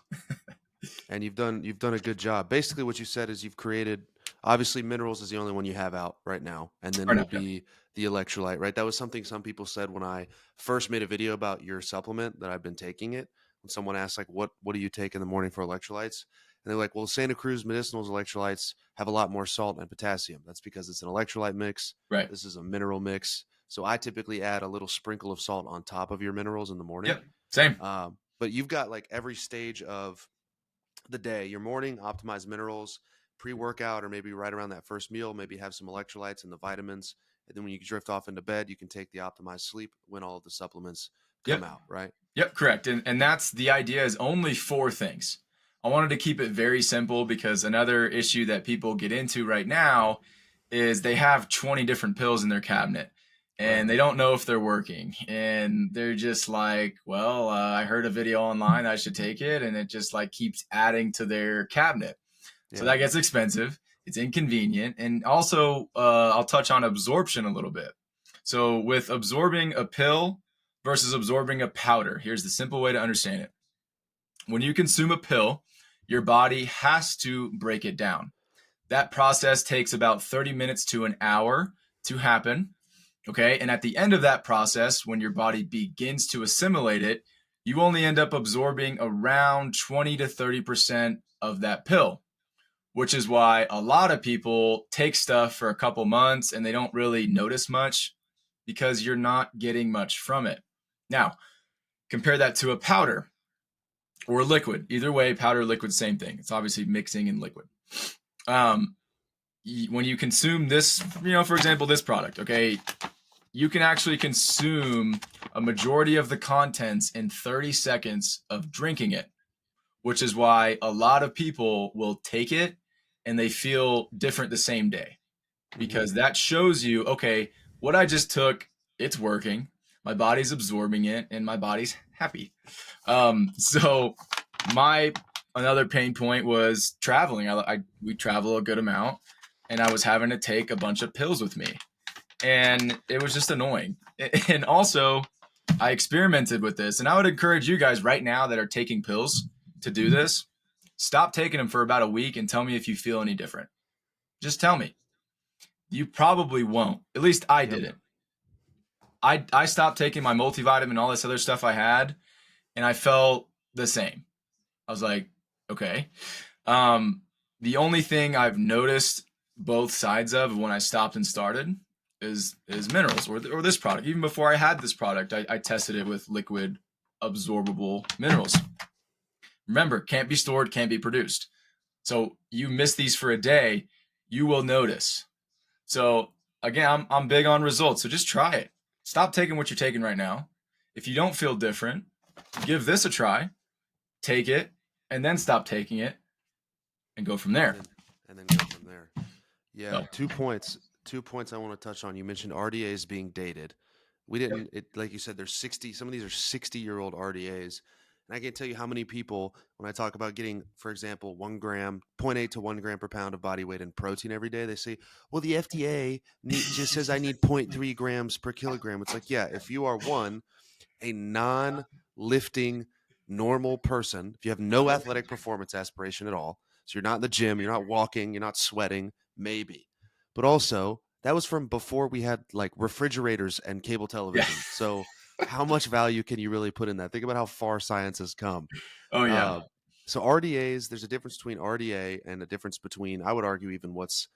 And you've done a good job. Basically, what you said is you've created. Obviously, minerals is the only one you have out right now, and then right will now, yeah. be the electrolyte. Right, that was something some people said when I first made a video about your supplement that I've been taking it. When someone asked like, "What do you take in the morning for electrolytes?" And they're like, "Well, Santa Cruz Medicinal's electrolytes have a lot more salt and potassium. That's because it's an electrolyte mix. Right. This is a mineral mix. So I typically add a little sprinkle of salt on top of your minerals in the morning. Yep. Same. But you've got like every stage of the day, your morning, optimize minerals, pre-workout, or maybe right around that first meal, maybe have some electrolytes and the vitamins. And then when you drift off into bed, you can take the optimized sleep when all of the supplements come Yep. out, right? Yep. Correct. And that's the idea is only 4 things. I wanted to keep it very simple because another issue that people get into right now is they have 20 different pills in their cabinet and they don't know if they're working. And they're just like, well, I heard a video online, I should take it. And it just like keeps adding to their cabinet. So that gets expensive. It's inconvenient. And also, I'll touch on absorption a little bit. So with absorbing a pill versus absorbing a powder, here's the simple way to understand it. When you consume a pill, your body has to break it down. That process takes about 30 minutes to an hour to happen. Okay. And at the end of that process, when your body begins to assimilate it, you only end up absorbing around 20 to 30% of that pill, which is why a lot of people take stuff for a couple months and they don't really notice much because you're not getting much from it. Now, compare that to a powder or a liquid. Either way, powder, liquid, same thing. It's obviously mixing in liquid. When you consume this, for example, this product, okay, you can actually consume a majority of the contents in 30 seconds of drinking it, which is why a lot of people will take it and they feel different the same day because that shows you, okay, what I just took, it's working. My body's absorbing it and my body's happy. So my another pain point was traveling. We travel a good amount and I was having to take a bunch of pills with me and it was just annoying. And also I experimented with this and I would encourage you guys right now that are taking pills to do this. Stop taking them for about a week and tell me if you feel any different. Just tell me. You probably won't. At least I didn't. I stopped taking my multivitamin and all this other stuff I had, and I felt the same. I was like, okay. The only thing I've noticed both sides of when I stopped and started is minerals or this product. Even before I had this product, I tested it with liquid absorbable minerals. Remember, can't be stored, can't be produced. So you miss these for a day, you will notice. So again, I'm big on results. So just try it. Stop taking what you're taking right now. If you don't feel different, give this a try, take it, and then stop taking it and go from there. And then go from there. Yeah, So, 2 points. 2 points I want to touch on. You mentioned RDAs being dated. We didn't. Like you said, there's 60. Some of these are 60-year-old RDAs, and I can't tell you how many people when I talk about getting, for example, 1 gram, 0.8 to 1 gram per pound of body weight in protein every day, they say, "Well, the FDA just says I need 0.3 grams per kilogram." It's like, yeah, if you are a non-lifting normal person, if you have no athletic performance aspiration at all, so you're not in the gym, you're not walking, you're not sweating, maybe. But also, that was from before we had like refrigerators and cable television. yeah. So how much value can you really put in that? Think about how far science has come. Oh yeah. So RDAs, there's a difference between RDA and a difference between, I would argue, even what's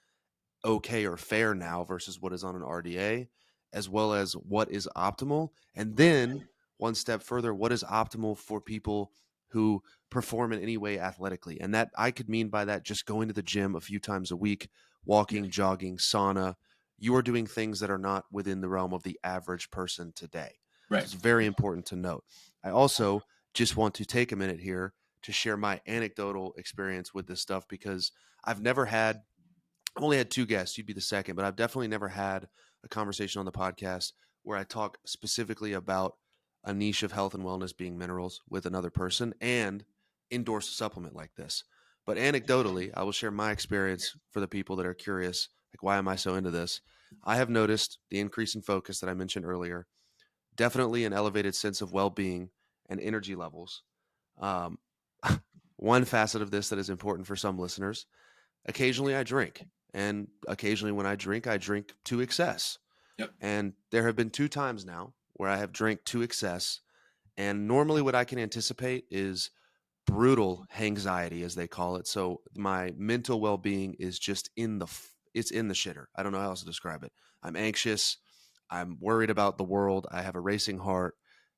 okay or fair now versus what is on an RDA, as well as what is optimal. And then one step further, what is optimal for people who perform in any way athletically. And that I could mean by that just going to the gym a few times a week, walking, jogging, sauna. You are doing things that are not within the realm of the average person today. So Right. it's very important to note. I also just want to take a minute here to share my anecdotal experience with this stuff because I've never had, I've only had two guests. You'd be the second, but I've definitely never had a conversation on the podcast where I talk specifically about a niche of health and wellness being minerals with another person and endorse a supplement like this. But anecdotally, I will share my experience for the people that are curious. Like, why am I so into this? I have noticed the increase in focus that I mentioned earlier, definitely an elevated sense of well being and energy levels. Um, one facet of this that is important for some listeners, occasionally I drink. And occasionally when I drink to excess. Yep. And there have been two times now where I have drank to excess. And normally what I can anticipate is brutal anxiety, as they call it. So my mental well-being is just it's in the shitter. I don't know how else to describe it. I'm anxious. I'm worried about the world. I have a racing heart.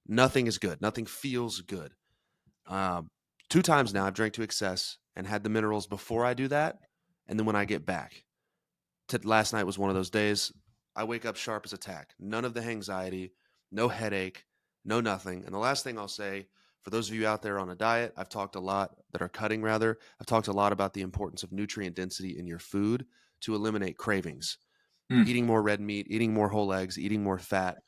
Nothing is good. Nothing feels good. Um, two times now I've drank to excess and had the minerals before I do that, and then when I get back. Last night was one of those days. I wake up sharp as a tack. None of the anxiety, no headache, no nothing. And the last thing I'll say, for those of you out there on a diet, I've talked a lot that are cutting rather. I've talked a lot about the importance of nutrient density in your food to eliminate cravings. Mm. Eating more red meat, eating more whole eggs, eating more fat.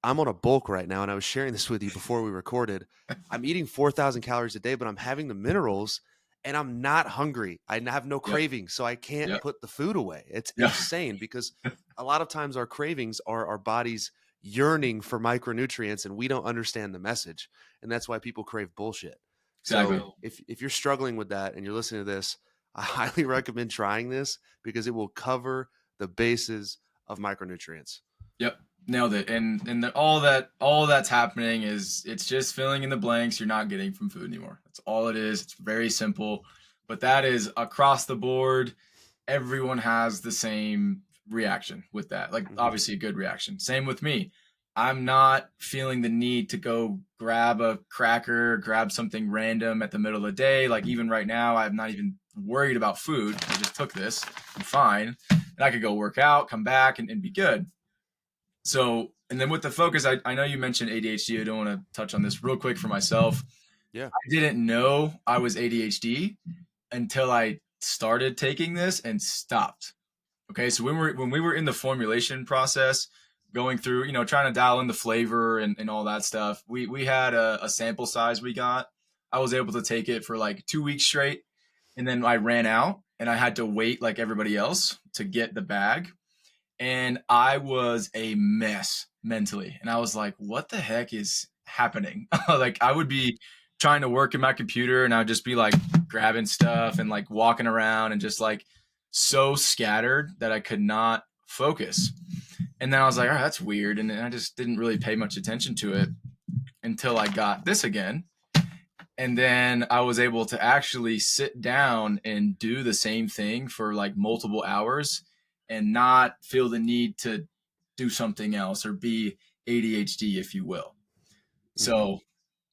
I'm on a bulk right now, and I was sharing this with you before we recorded. I'm eating 4,000 calories a day, but I'm having the minerals, and I'm not hungry. I have no Yep. cravings, so I can't Yep. put the food away. It's Yep. insane because a lot of times our cravings are our bodies yearning for micronutrients, and we don't understand the message, and that's why people crave bullshit. Exactly. So if you're struggling with that and you're listening to this, I highly recommend trying this because it will cover the bases of micronutrients. Yep. Nailed it. And all that's happening is it's just filling in the blanks you're not getting from food anymore. That's all it is. It's very simple, but that is across the board. Everyone has the same reaction with that. Like Mm-hmm. obviously a good reaction. Same with me. I'm not feeling the need to go grab a cracker, grab something random at the middle of the day. Like even right now, I'm not even worried about food. I just took this. I'm fine. And I could go work out, come back and be good. So, and then with the focus, I know you mentioned ADHD. I don't want to touch on this real quick for myself. Yeah. I didn't know I was ADHD until I started taking this and stopped. Okay, so when we were in the formulation process, going through, trying to dial in the flavor and all that stuff, we had a sample size we got. I was able to take it for like 2 weeks straight, and then I ran out, and I had to wait like everybody else to get the bag, and I was a mess mentally. And I was like, what the heck is happening? Like I would be trying to work in my computer and I'd just be like grabbing stuff and like walking around and just like so scattered that I could not focus. And then I was like, all right, that's weird. And then I just didn't really pay much attention to it until I got this again. And then I was able to actually sit down and do the same thing for like multiple hours and not feel the need to do something else or be ADHD, if you will. Mm-hmm. So,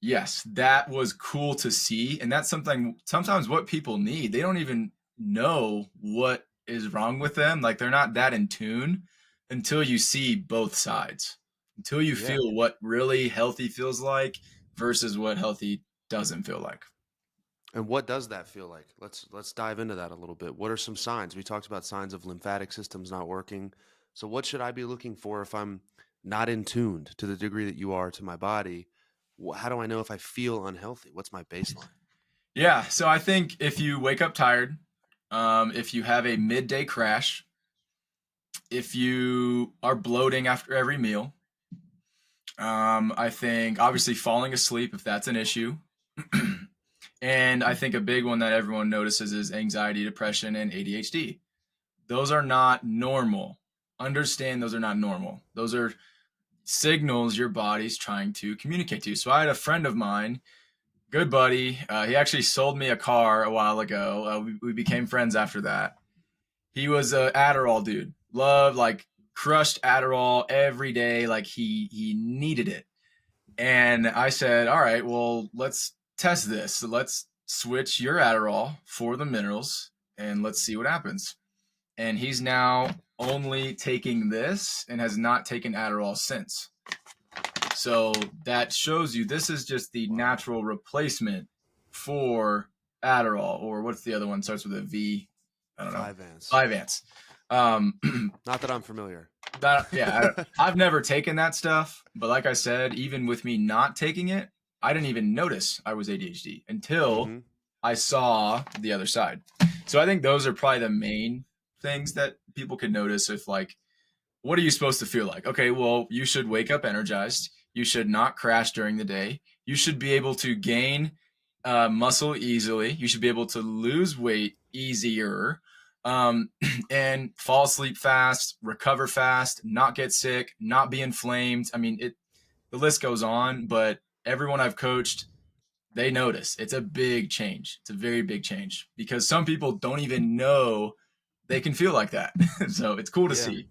yes, that was cool to see. And that's something sometimes what people need. They don't even know what is wrong with them. Like they're not that in tune until you see both sides, until you Yeah. feel what really healthy feels like versus what healthy doesn't feel like. And what does that feel like? Let's dive into that a little bit. What are some signs? We talked about signs of lymphatic systems not working. So what should I be looking for if I'm not in tuned to the degree that you are to my body? How do I know if I feel unhealthy? What's my baseline? Yeah. So I think if you wake up tired, if you have a midday crash, if you are bloating after every meal, I think obviously falling asleep, if that's an issue. And I think a big one that everyone notices is anxiety, depression, and ADHD. Those are not normal. Understand those are not normal. Those are signals your body's trying to communicate to you. So I had a friend of mine, good buddy. He actually sold me a car a while ago. We became friends after that. He was a Adderall dude. Loved like crushed Adderall every day. Like he needed it. And I said, all right, well, let's test this. So let's switch your Adderall for the minerals and let's see what happens. And he's now only taking this and has not taken Adderall since. So that shows you this is just the Wow. natural replacement for Adderall, or what's the other one? Starts with a V. I don't know. Vyvanse. Vyvanse. Um, Not that I'm familiar. that yeah, I've never taken that stuff, but like I said, even with me not taking it, I didn't even notice I was ADHD until Mm-hmm. I saw the other side. So I think those are probably the main things that people can notice if like what are you supposed to feel like? Okay, well, you should wake up energized. You should not crash during the day. You should be able to gain muscle easily. You should be able to lose weight easier, um, and fall asleep fast, recover fast, not get sick, not be inflamed. I mean, the list goes on, but everyone I've coached, they notice it's a big change. It's a very big change because some people don't even know they can feel like that. So it's cool to Yeah. see.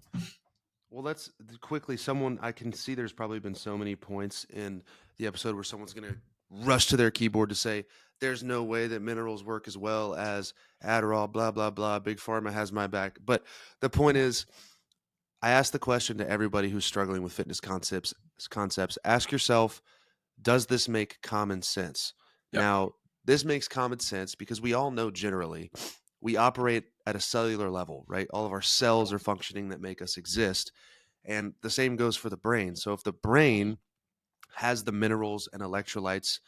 Well, let's quickly. Someone I can see. There's probably been so many points in the episode where someone's going to rush to their keyboard to say, "There's no way that minerals work as well as Adderall." Blah blah blah. Big pharma has my back. But the point is, I ask the question to everybody who's struggling with fitness concepts. Concepts. Ask yourself, does this make common sense? Yep. Now, this makes common sense because we all know generally we operate at a cellular level, right? All of our cells are functioning that make us exist. And the same goes for the brain. So if the brain has the minerals and electrolytes,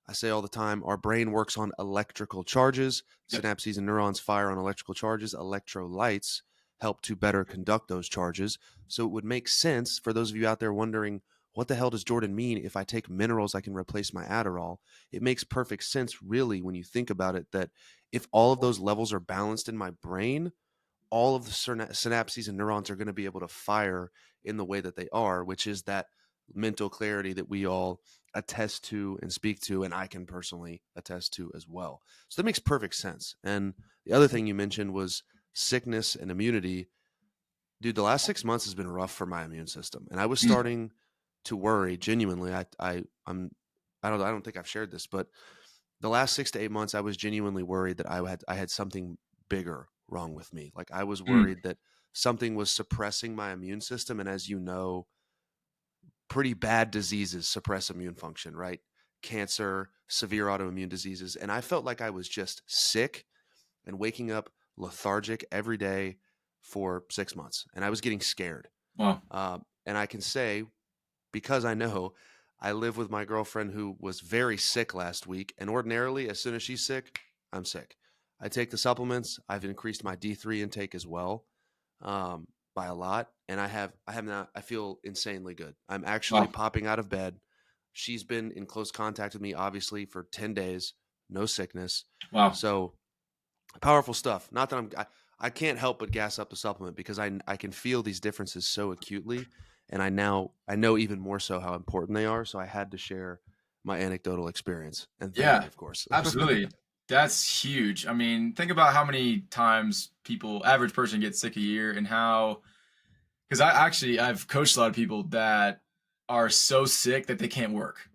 I say all the time, our brain works on electrical charges. Yep. Synapses and neurons fire on electrical charges. Electrolytes help to better conduct those charges. So it would make sense for those of you out there wondering, what the hell does Jordan mean? If I take minerals, I can replace my Adderall. It makes perfect sense, really, when you think about it, that if all of those levels are balanced in my brain, all of the synapses and neurons are going to be able to fire in the way that they are, which is that mental clarity that we all attest to and speak to, and I can personally attest to as well. So that makes perfect sense. And the other thing you mentioned was sickness and immunity. Dude, the last 6 months has been rough for my immune system, and I was Mm. starting to worry genuinely. I don't think I've shared this, but the last 6 to 8 months, I was genuinely worried that I had something bigger wrong with me. Like I was Mm. worried that something was suppressing my immune system, and as you know, pretty bad diseases suppress immune function, right? Cancer, severe autoimmune diseases, and I felt like I was just sick and waking up lethargic every day for 6 months, and I was getting scared. Wow. And I can say, because I know, I live with my girlfriend who was very sick last week. And ordinarily, as soon as she's sick, I'm sick. I take the supplements. I've increased my D3 intake as well, by a lot. And I have not, I feel insanely good. I'm actually Wow. popping out of bed. She's been in close contact with me, obviously, for 10 days, no sickness. Wow. So powerful stuff. Not that I can't help but gas up the supplement because I can feel these differences so acutely, and I know even more so how important they are. So I had to share my anecdotal experience, and thank Yeah, you, of course. absolutely. That's huge. I mean, think about how many times average person gets sick a year and how, because I've coached a lot of people that are so sick that they can't work.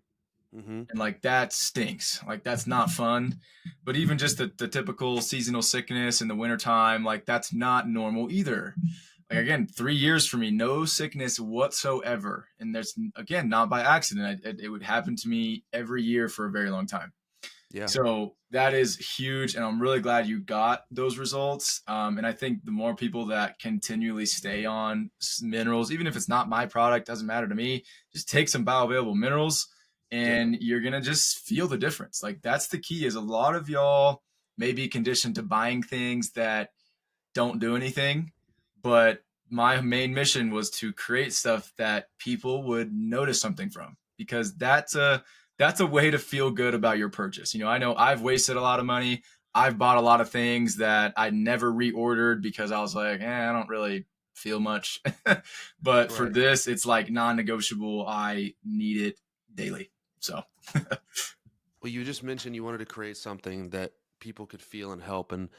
Hmm. And like that stinks. Like that's not fun. But even just the typical seasonal sickness in the wintertime, like that's not normal either. Like again, 3 years for me, no sickness whatsoever. And there's again, not by accident. It would happen to me every year for a very long time. Yeah, So that is huge, and I'm really glad you got those results. And I think the more people that continually stay on minerals, even if it's not my product, doesn't matter to me. Just take some bioavailable minerals, yeah, and you're gonna just feel the difference. Like that's the key. Is a lot of y'all may be conditioned to buying things that don't do anything, but my main mission was to create stuff that people would notice something from, because that's a way to feel good about your purchase. I know I've wasted a lot of money. I've bought a lot of things that I never reordered because I was like, I don't really feel much. But for right. this, it's like non-negotiable. I need it daily. So Well, you just mentioned you wanted to create something that people could feel and help, and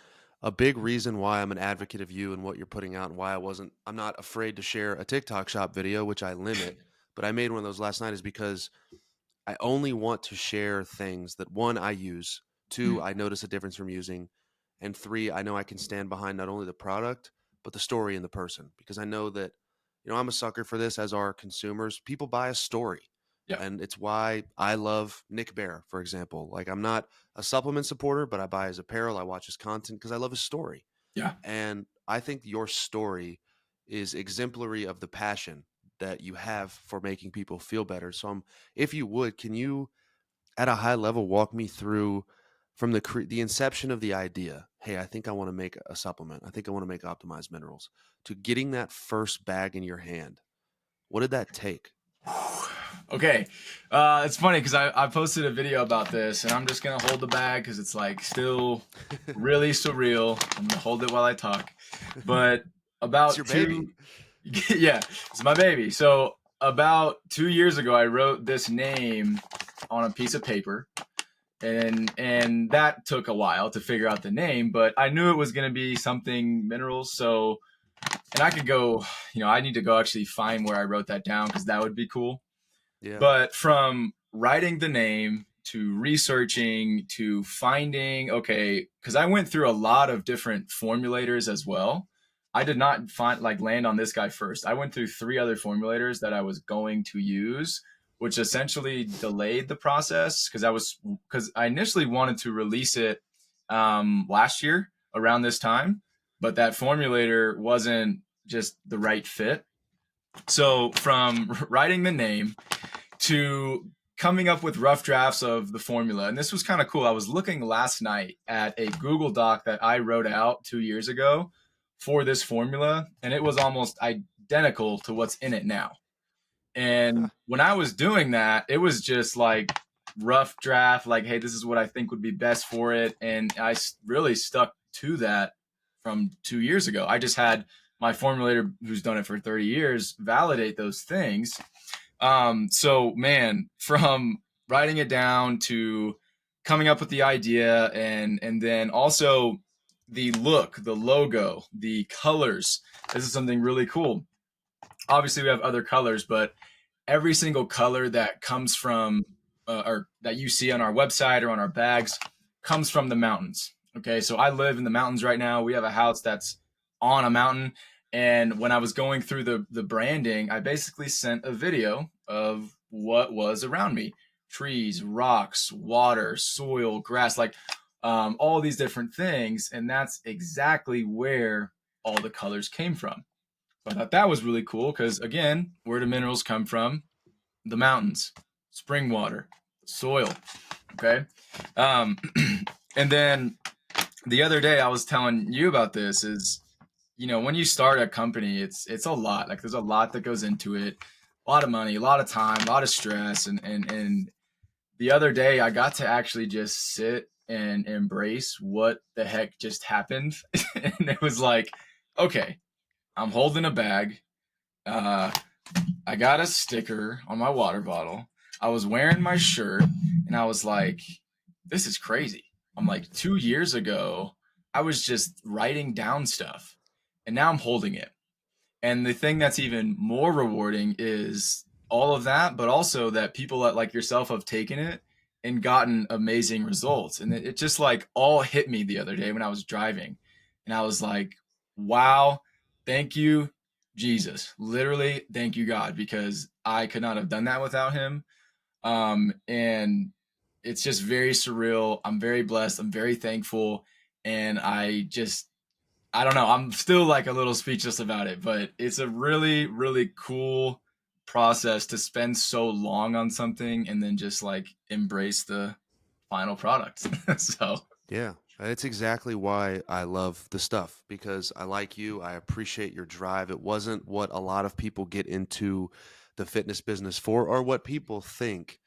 a big reason why I'm an advocate of you and what you're putting out, and why I'm not afraid to share a TikTok shop video, which I limit, but I made one of those last night, is because I only want to share things that, one, I use, two, I notice a difference from using, and three, I know I can stand behind not only the product, but the story and the person. Because I know that, I'm a sucker for this, as are consumers. People buy a story. Yeah. And it's why I love Nick Bear, for example. Like, I'm not a supplement supporter, but I buy his apparel. I watch his content because I love his story. Yeah. And I think your story is exemplary of the passion that you have for making people feel better. So, if you would, can you, at a high level, walk me through from the inception of the idea? Hey, I think I want to make a supplement. I think I want to make optimized minerals. To getting that first bag in your hand, what did that take? Okay. It's funny because I posted a video about this, and I'm just going to hold the bag because it's like still really surreal. I'm going to hold it while I talk. But It's your about baby. yeah, it's my baby. So about 2 years ago, I wrote this name on a piece of paper. And that took a while to figure out the name, but I knew it was going to be something minerals. So, and I could go, I need to go actually find where I wrote that down because that would be cool. Yeah. But from writing the name to researching to finding, okay, because I went through a lot of different formulators as well. I did not land on this guy first. I went through 3 other formulators that I was going to use, which essentially delayed the process because I initially wanted to release it last year around this time, but that formulator wasn't just the right fit. So from writing the name to coming up with rough drafts of the formula. And this was kind of cool. I was looking last night at a Google Doc that I wrote out 2 years ago for this formula, and it was almost identical to what's in it now. Huh. And when I was doing that, it was just like rough draft, like, hey, this is what I think would be best for it. And I really stuck to that from 2 years ago. I just had my formulator who's done it for 30 years validate those things. So man, from writing it down to coming up with the idea and then also the look, the logo, the colors. This is something really cool. Obviously, we have other colors, but every single color that comes from or that you see on our website or on our bags comes from the mountains. Okay, so I live in the mountains right now. We have a house that's on a mountain, and when I was going through the branding, I basically sent a video of what was around me: trees, rocks, water, soil, grass, like all these different things, and that's exactly where all the colors came from. So I thought that was really cool because, again, where do minerals come from? The mountains, spring water, soil. Okay. Um, and then the other day I was telling you about this is, when you start a company, it's a lot. Like there's a lot that goes into it, a lot of money, a lot of time, a lot of stress. And the other day I got to actually just sit and embrace what the heck just happened. And it was like, okay, I'm holding a bag. Uh, I got a sticker on my water bottle. I was wearing my shirt, and I was like, this is crazy. I'm like, 2 years ago, I was just writing down stuff, and now I'm holding it. And the thing that's even more rewarding is all of that, but also that people that like yourself have taken it and gotten amazing results. And it just like all hit me the other day when I was driving. And I was like, wow, thank you, Jesus. Literally, thank you, God, because I could not have done that without him. And it's just very surreal. I'm very blessed. I'm very thankful. And I don't know. I'm still like a little speechless about it, but it's a really, really cool process to spend so long on something and then just like embrace the final product. So, Yeah, it's exactly why I love the stuff, because I like you. I appreciate your drive. It wasn't what a lot of people get into the fitness business for, or what people think,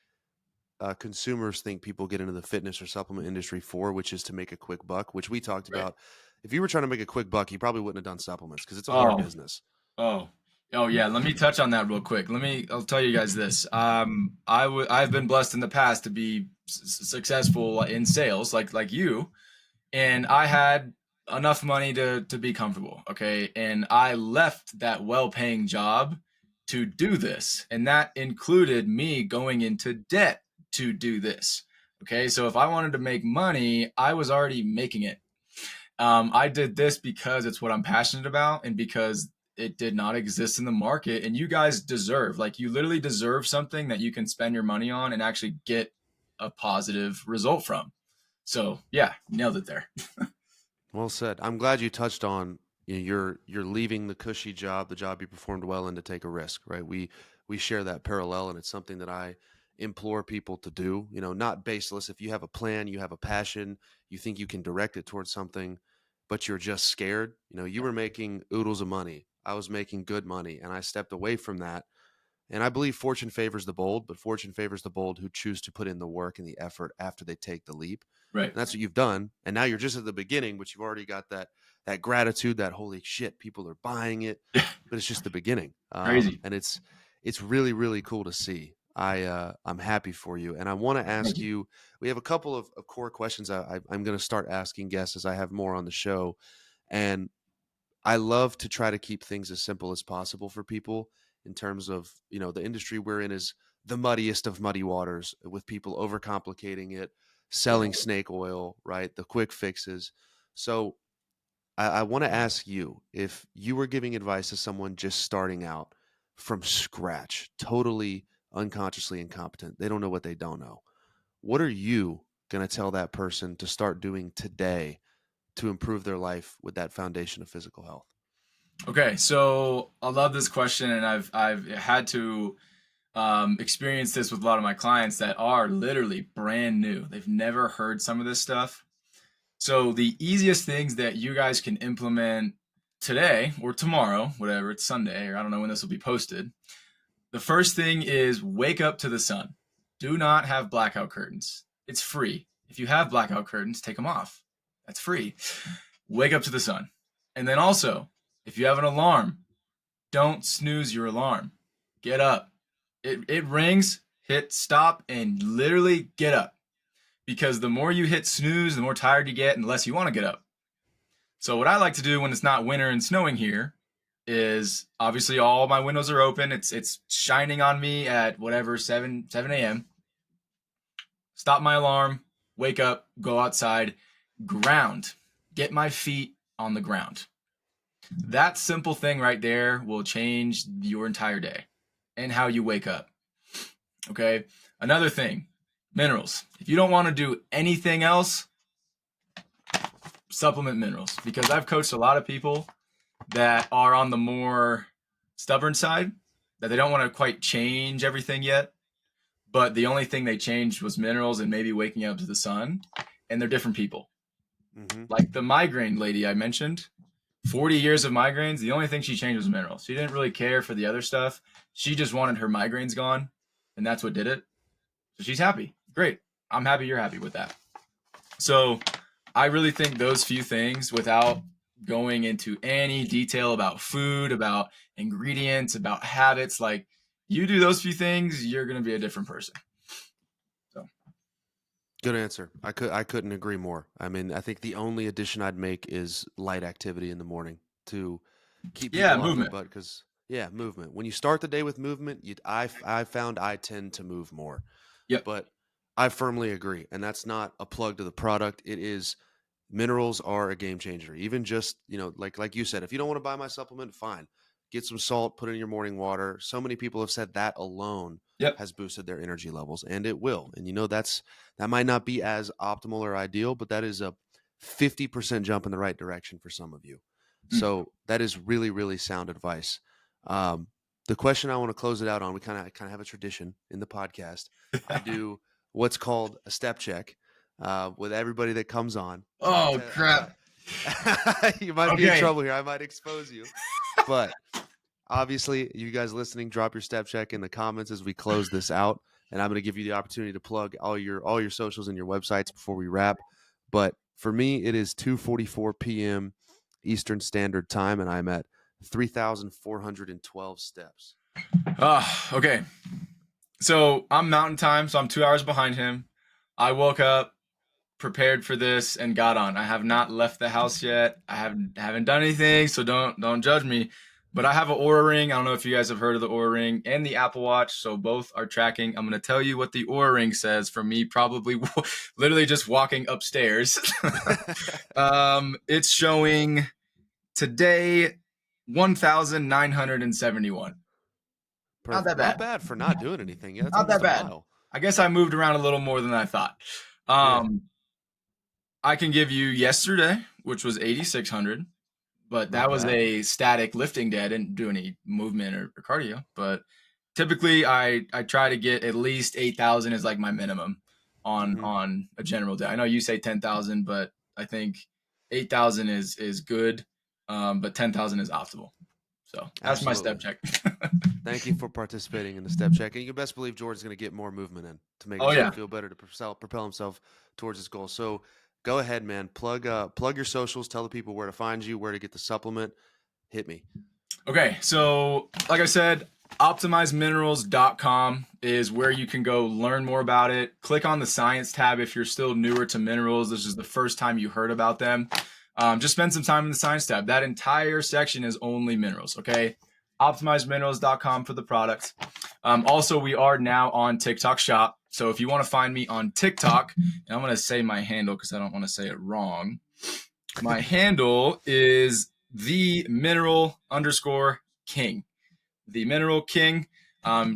consumers think people get into the fitness or supplement industry for, which is to make a quick buck, which we talked right. about. If you were trying to make a quick buck, you probably wouldn't have done supplements because it's a hard Oh, business. oh, oh, yeah. Let me touch on that real quick. I'll tell you guys this. I've been blessed in the past to be successful in sales, like you, and I had enough money to be comfortable. Okay. And I left that well paying job to do this. And that included me going into debt to do this. Okay. So if I wanted to make money, I was already making it. I did this because it's what I'm passionate about and because it did not exist in the market. And you guys deserve, like, you literally deserve something that you can spend your money on and actually get a positive result from. So yeah, nailed it there. Well said. I'm glad you touched on, you're leaving the cushy job, the job you performed well in, to take a risk, right? We share that parallel, and it's something that I implore people to do. Not baseless. If you have a plan, you have a passion, you think you can direct it towards something, but you're just scared. You were making oodles of money. I was making good money, and I stepped away from that. And I believe fortune favors the bold, but fortune favors the bold who choose to put in the work and the effort after they take the leap. Right. And that's what you've done. And now you're just at the beginning, but you've already got that gratitude, that holy shit, people are buying it. But it's just the beginning. Crazy. And it's really, really cool to see. I'm happy for you. And I want to ask you, we have a couple of core questions I'm going to start asking guests as I have more on the show. And I love to try to keep things as simple as possible for people, in terms of, the industry we're in is the muddiest of muddy waters, with people overcomplicating it, selling snake oil, right? The quick fixes. So I want to ask you, if you were giving advice to someone just starting out from scratch, totally unconsciously incompetent, they don't know what they don't know. What are you going to tell that person to start doing today to improve their life with that foundation of physical health? Okay, so I love this question, and I've had to experience this with a lot of my clients that are literally brand new. They've never heard some of this stuff. So the easiest things that you guys can implement today or tomorrow, whatever, it's Sunday, or I don't know when this will be posted. The first thing is wake up to the sun. Do not have blackout curtains. It's free. If you have blackout curtains, take them off. That's free. Wake up to the sun. And then also, if you have an alarm, don't snooze your alarm. Get up. It rings, hit stop, and literally get up. Because the more you hit snooze, the more tired you get and the less you want to get up. So what I like to do when it's not winter and snowing here is, obviously all my windows are open. It's shining on me at whatever 7 a.m. Stop my alarm, wake up, go outside, ground. Get my feet on the ground. That simple thing right there will change your entire day and how you wake up. Okay. Another thing, minerals. If you don't want to do anything else, supplement minerals, because I've coached a lot of people that are on the more stubborn side, that they don't want to quite change everything yet. But the only thing they changed was minerals and maybe waking up to the sun. And they're different people. Mm-hmm. Like the migraine lady I mentioned, 40 years of migraines. The only thing she changed was minerals. She didn't really care for the other stuff. She just wanted her migraines gone. And that's what did it. So she's happy. Great. I'm happy you're happy with that. So I really think those few things, without going into any detail about food, about ingredients, about habits, like, you do those few things, you're going to be a different person. So good answer. I couldn't agree more. I mean, I think the only addition I'd make is light activity in the morning to keep people off their butt. Because movement. When you start the day with movement, I found I tend to move more. Yep. But I firmly agree, and that's not a plug to the product. It is. Minerals are a game changer. Even just, like you said, if you don't want to buy my supplement, fine. Get some salt, put it in your morning water. So many people have said that alone has boosted their energy levels, and it will. And that might not be as optimal or ideal, but that is a 50% jump in the right direction for some of you. So that is really, really sound advice. The question I want to close it out on, we kind of have a tradition in the podcast. I do what's called a step check. With everybody that comes on. Crap. You might be in trouble here. I might expose you. But obviously, you guys listening, drop your step check in the comments as we close this out. And I'm going to give you the opportunity to plug all your socials and your websites before we wrap. But for me, it is 2:44 p.m. Eastern Standard Time, and I'm at 3,412 steps. Okay. So I'm Mountain Time, so I'm 2 hours behind him. I woke up, prepared for this, and got on. I have not left the house yet. I haven't done anything, so don't judge me. But I have an Oura Ring. I don't know if you guys have heard of the Oura Ring and the Apple Watch, so both are tracking. I'm going to tell you what the Oura Ring says from me probably literally just walking upstairs. It's showing today 1,971. Not that Perfect. Not bad. bad for not doing anything. Yeah, it's Not that almost a bad. mile. I guess I moved around a little more than I thought. Yeah. I can give you yesterday, which was 8,600, but Not that was bad. a static lifting day. I didn't do any movement or cardio, but typically I try to get at least 8,000 is like my minimum on a general day. I know you say 10,000, but I think 8,000 is good, but 10,000 is optimal. So that's my step Absolutely. check. Thank you for participating in the step check. And you can best believe Jordan's going to get more movement in to make Oh himself yeah. feel better, to propel himself towards his goal. So go ahead, man. Plug your socials. Tell the people where to find you, where to get the supplement. Hit me. Okay, so like I said, optimizeminerals.com is where you can go learn more about it. Click on the science tab if you're still newer to minerals. This is the first time you heard about them. Just spend some time in the science tab. That entire section is only minerals, okay? Optimizeminerals.com for the products. Also, we are now on TikTok Shop. So if you want to find me on TikTok, and I'm going to say my handle because I don't want to say it wrong. My handle is the mineral _ king. The mineral king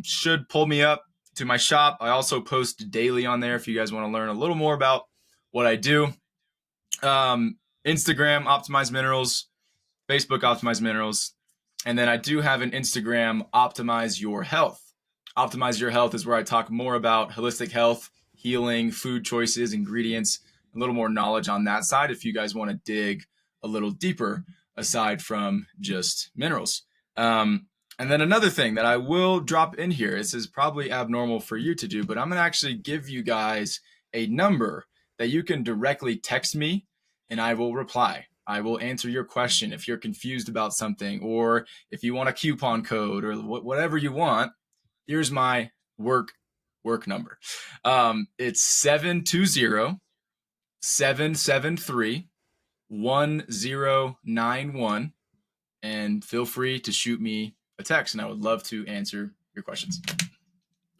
should pull me up to my shop. I also post daily on there if you guys want to learn a little more about what I do. Instagram, Optimize Minerals. Facebook, Optimize Minerals. And then I do have an Instagram, Optimize Your Health. Optimize Your Health is where I talk more about holistic health, healing, food choices, ingredients, a little more knowledge on that side if you guys want to dig a little deeper aside from just minerals. And then another thing that I will drop in here, this is probably abnormal for you to do, but I'm going to actually give you guys a number that you can directly text me and I will reply. I will answer your question if you're confused about something, or if you want a coupon code or whatever you want. Here's my work number. It's 720-773-1091, and feel free to shoot me a text, and I would love to answer your questions.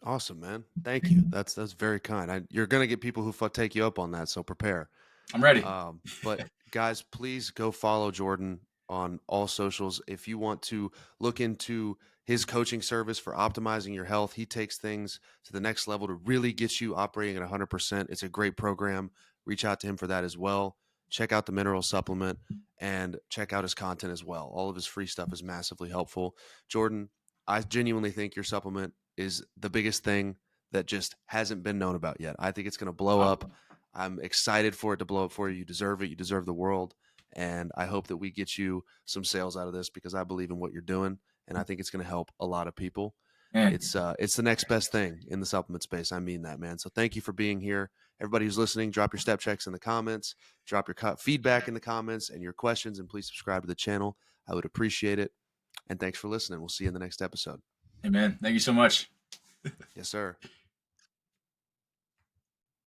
Awesome, man. Thank you. That's very kind. You're going to get people who take you up on that, so prepare. I'm ready. But guys, please go follow Jordan on all socials. If you want to look into his coaching service for optimizing your health, he takes things to the next level to really get you operating at 100%. It's a great program. Reach out to him for that as well. Check out the mineral supplement and check out his content as well. All of his free stuff is massively helpful. Jordan, I genuinely think your supplement is the biggest thing that just hasn't been known about yet. I think it's going to blow up. I'm excited for it to blow up for you. You deserve it. You deserve the world. And I hope that we get you some sales out of this because I believe in what you're doing. And I think it's going to help a lot of people. Man. It's the next best thing in the supplement space. I mean that, man. So thank you for being here. Everybody who's listening, drop your step checks in the comments, drop your feedback in the comments and your questions, and please subscribe to the channel. I would appreciate it. And thanks for listening. We'll see you in the next episode. Hey, man. Thank you so much. Yes, sir.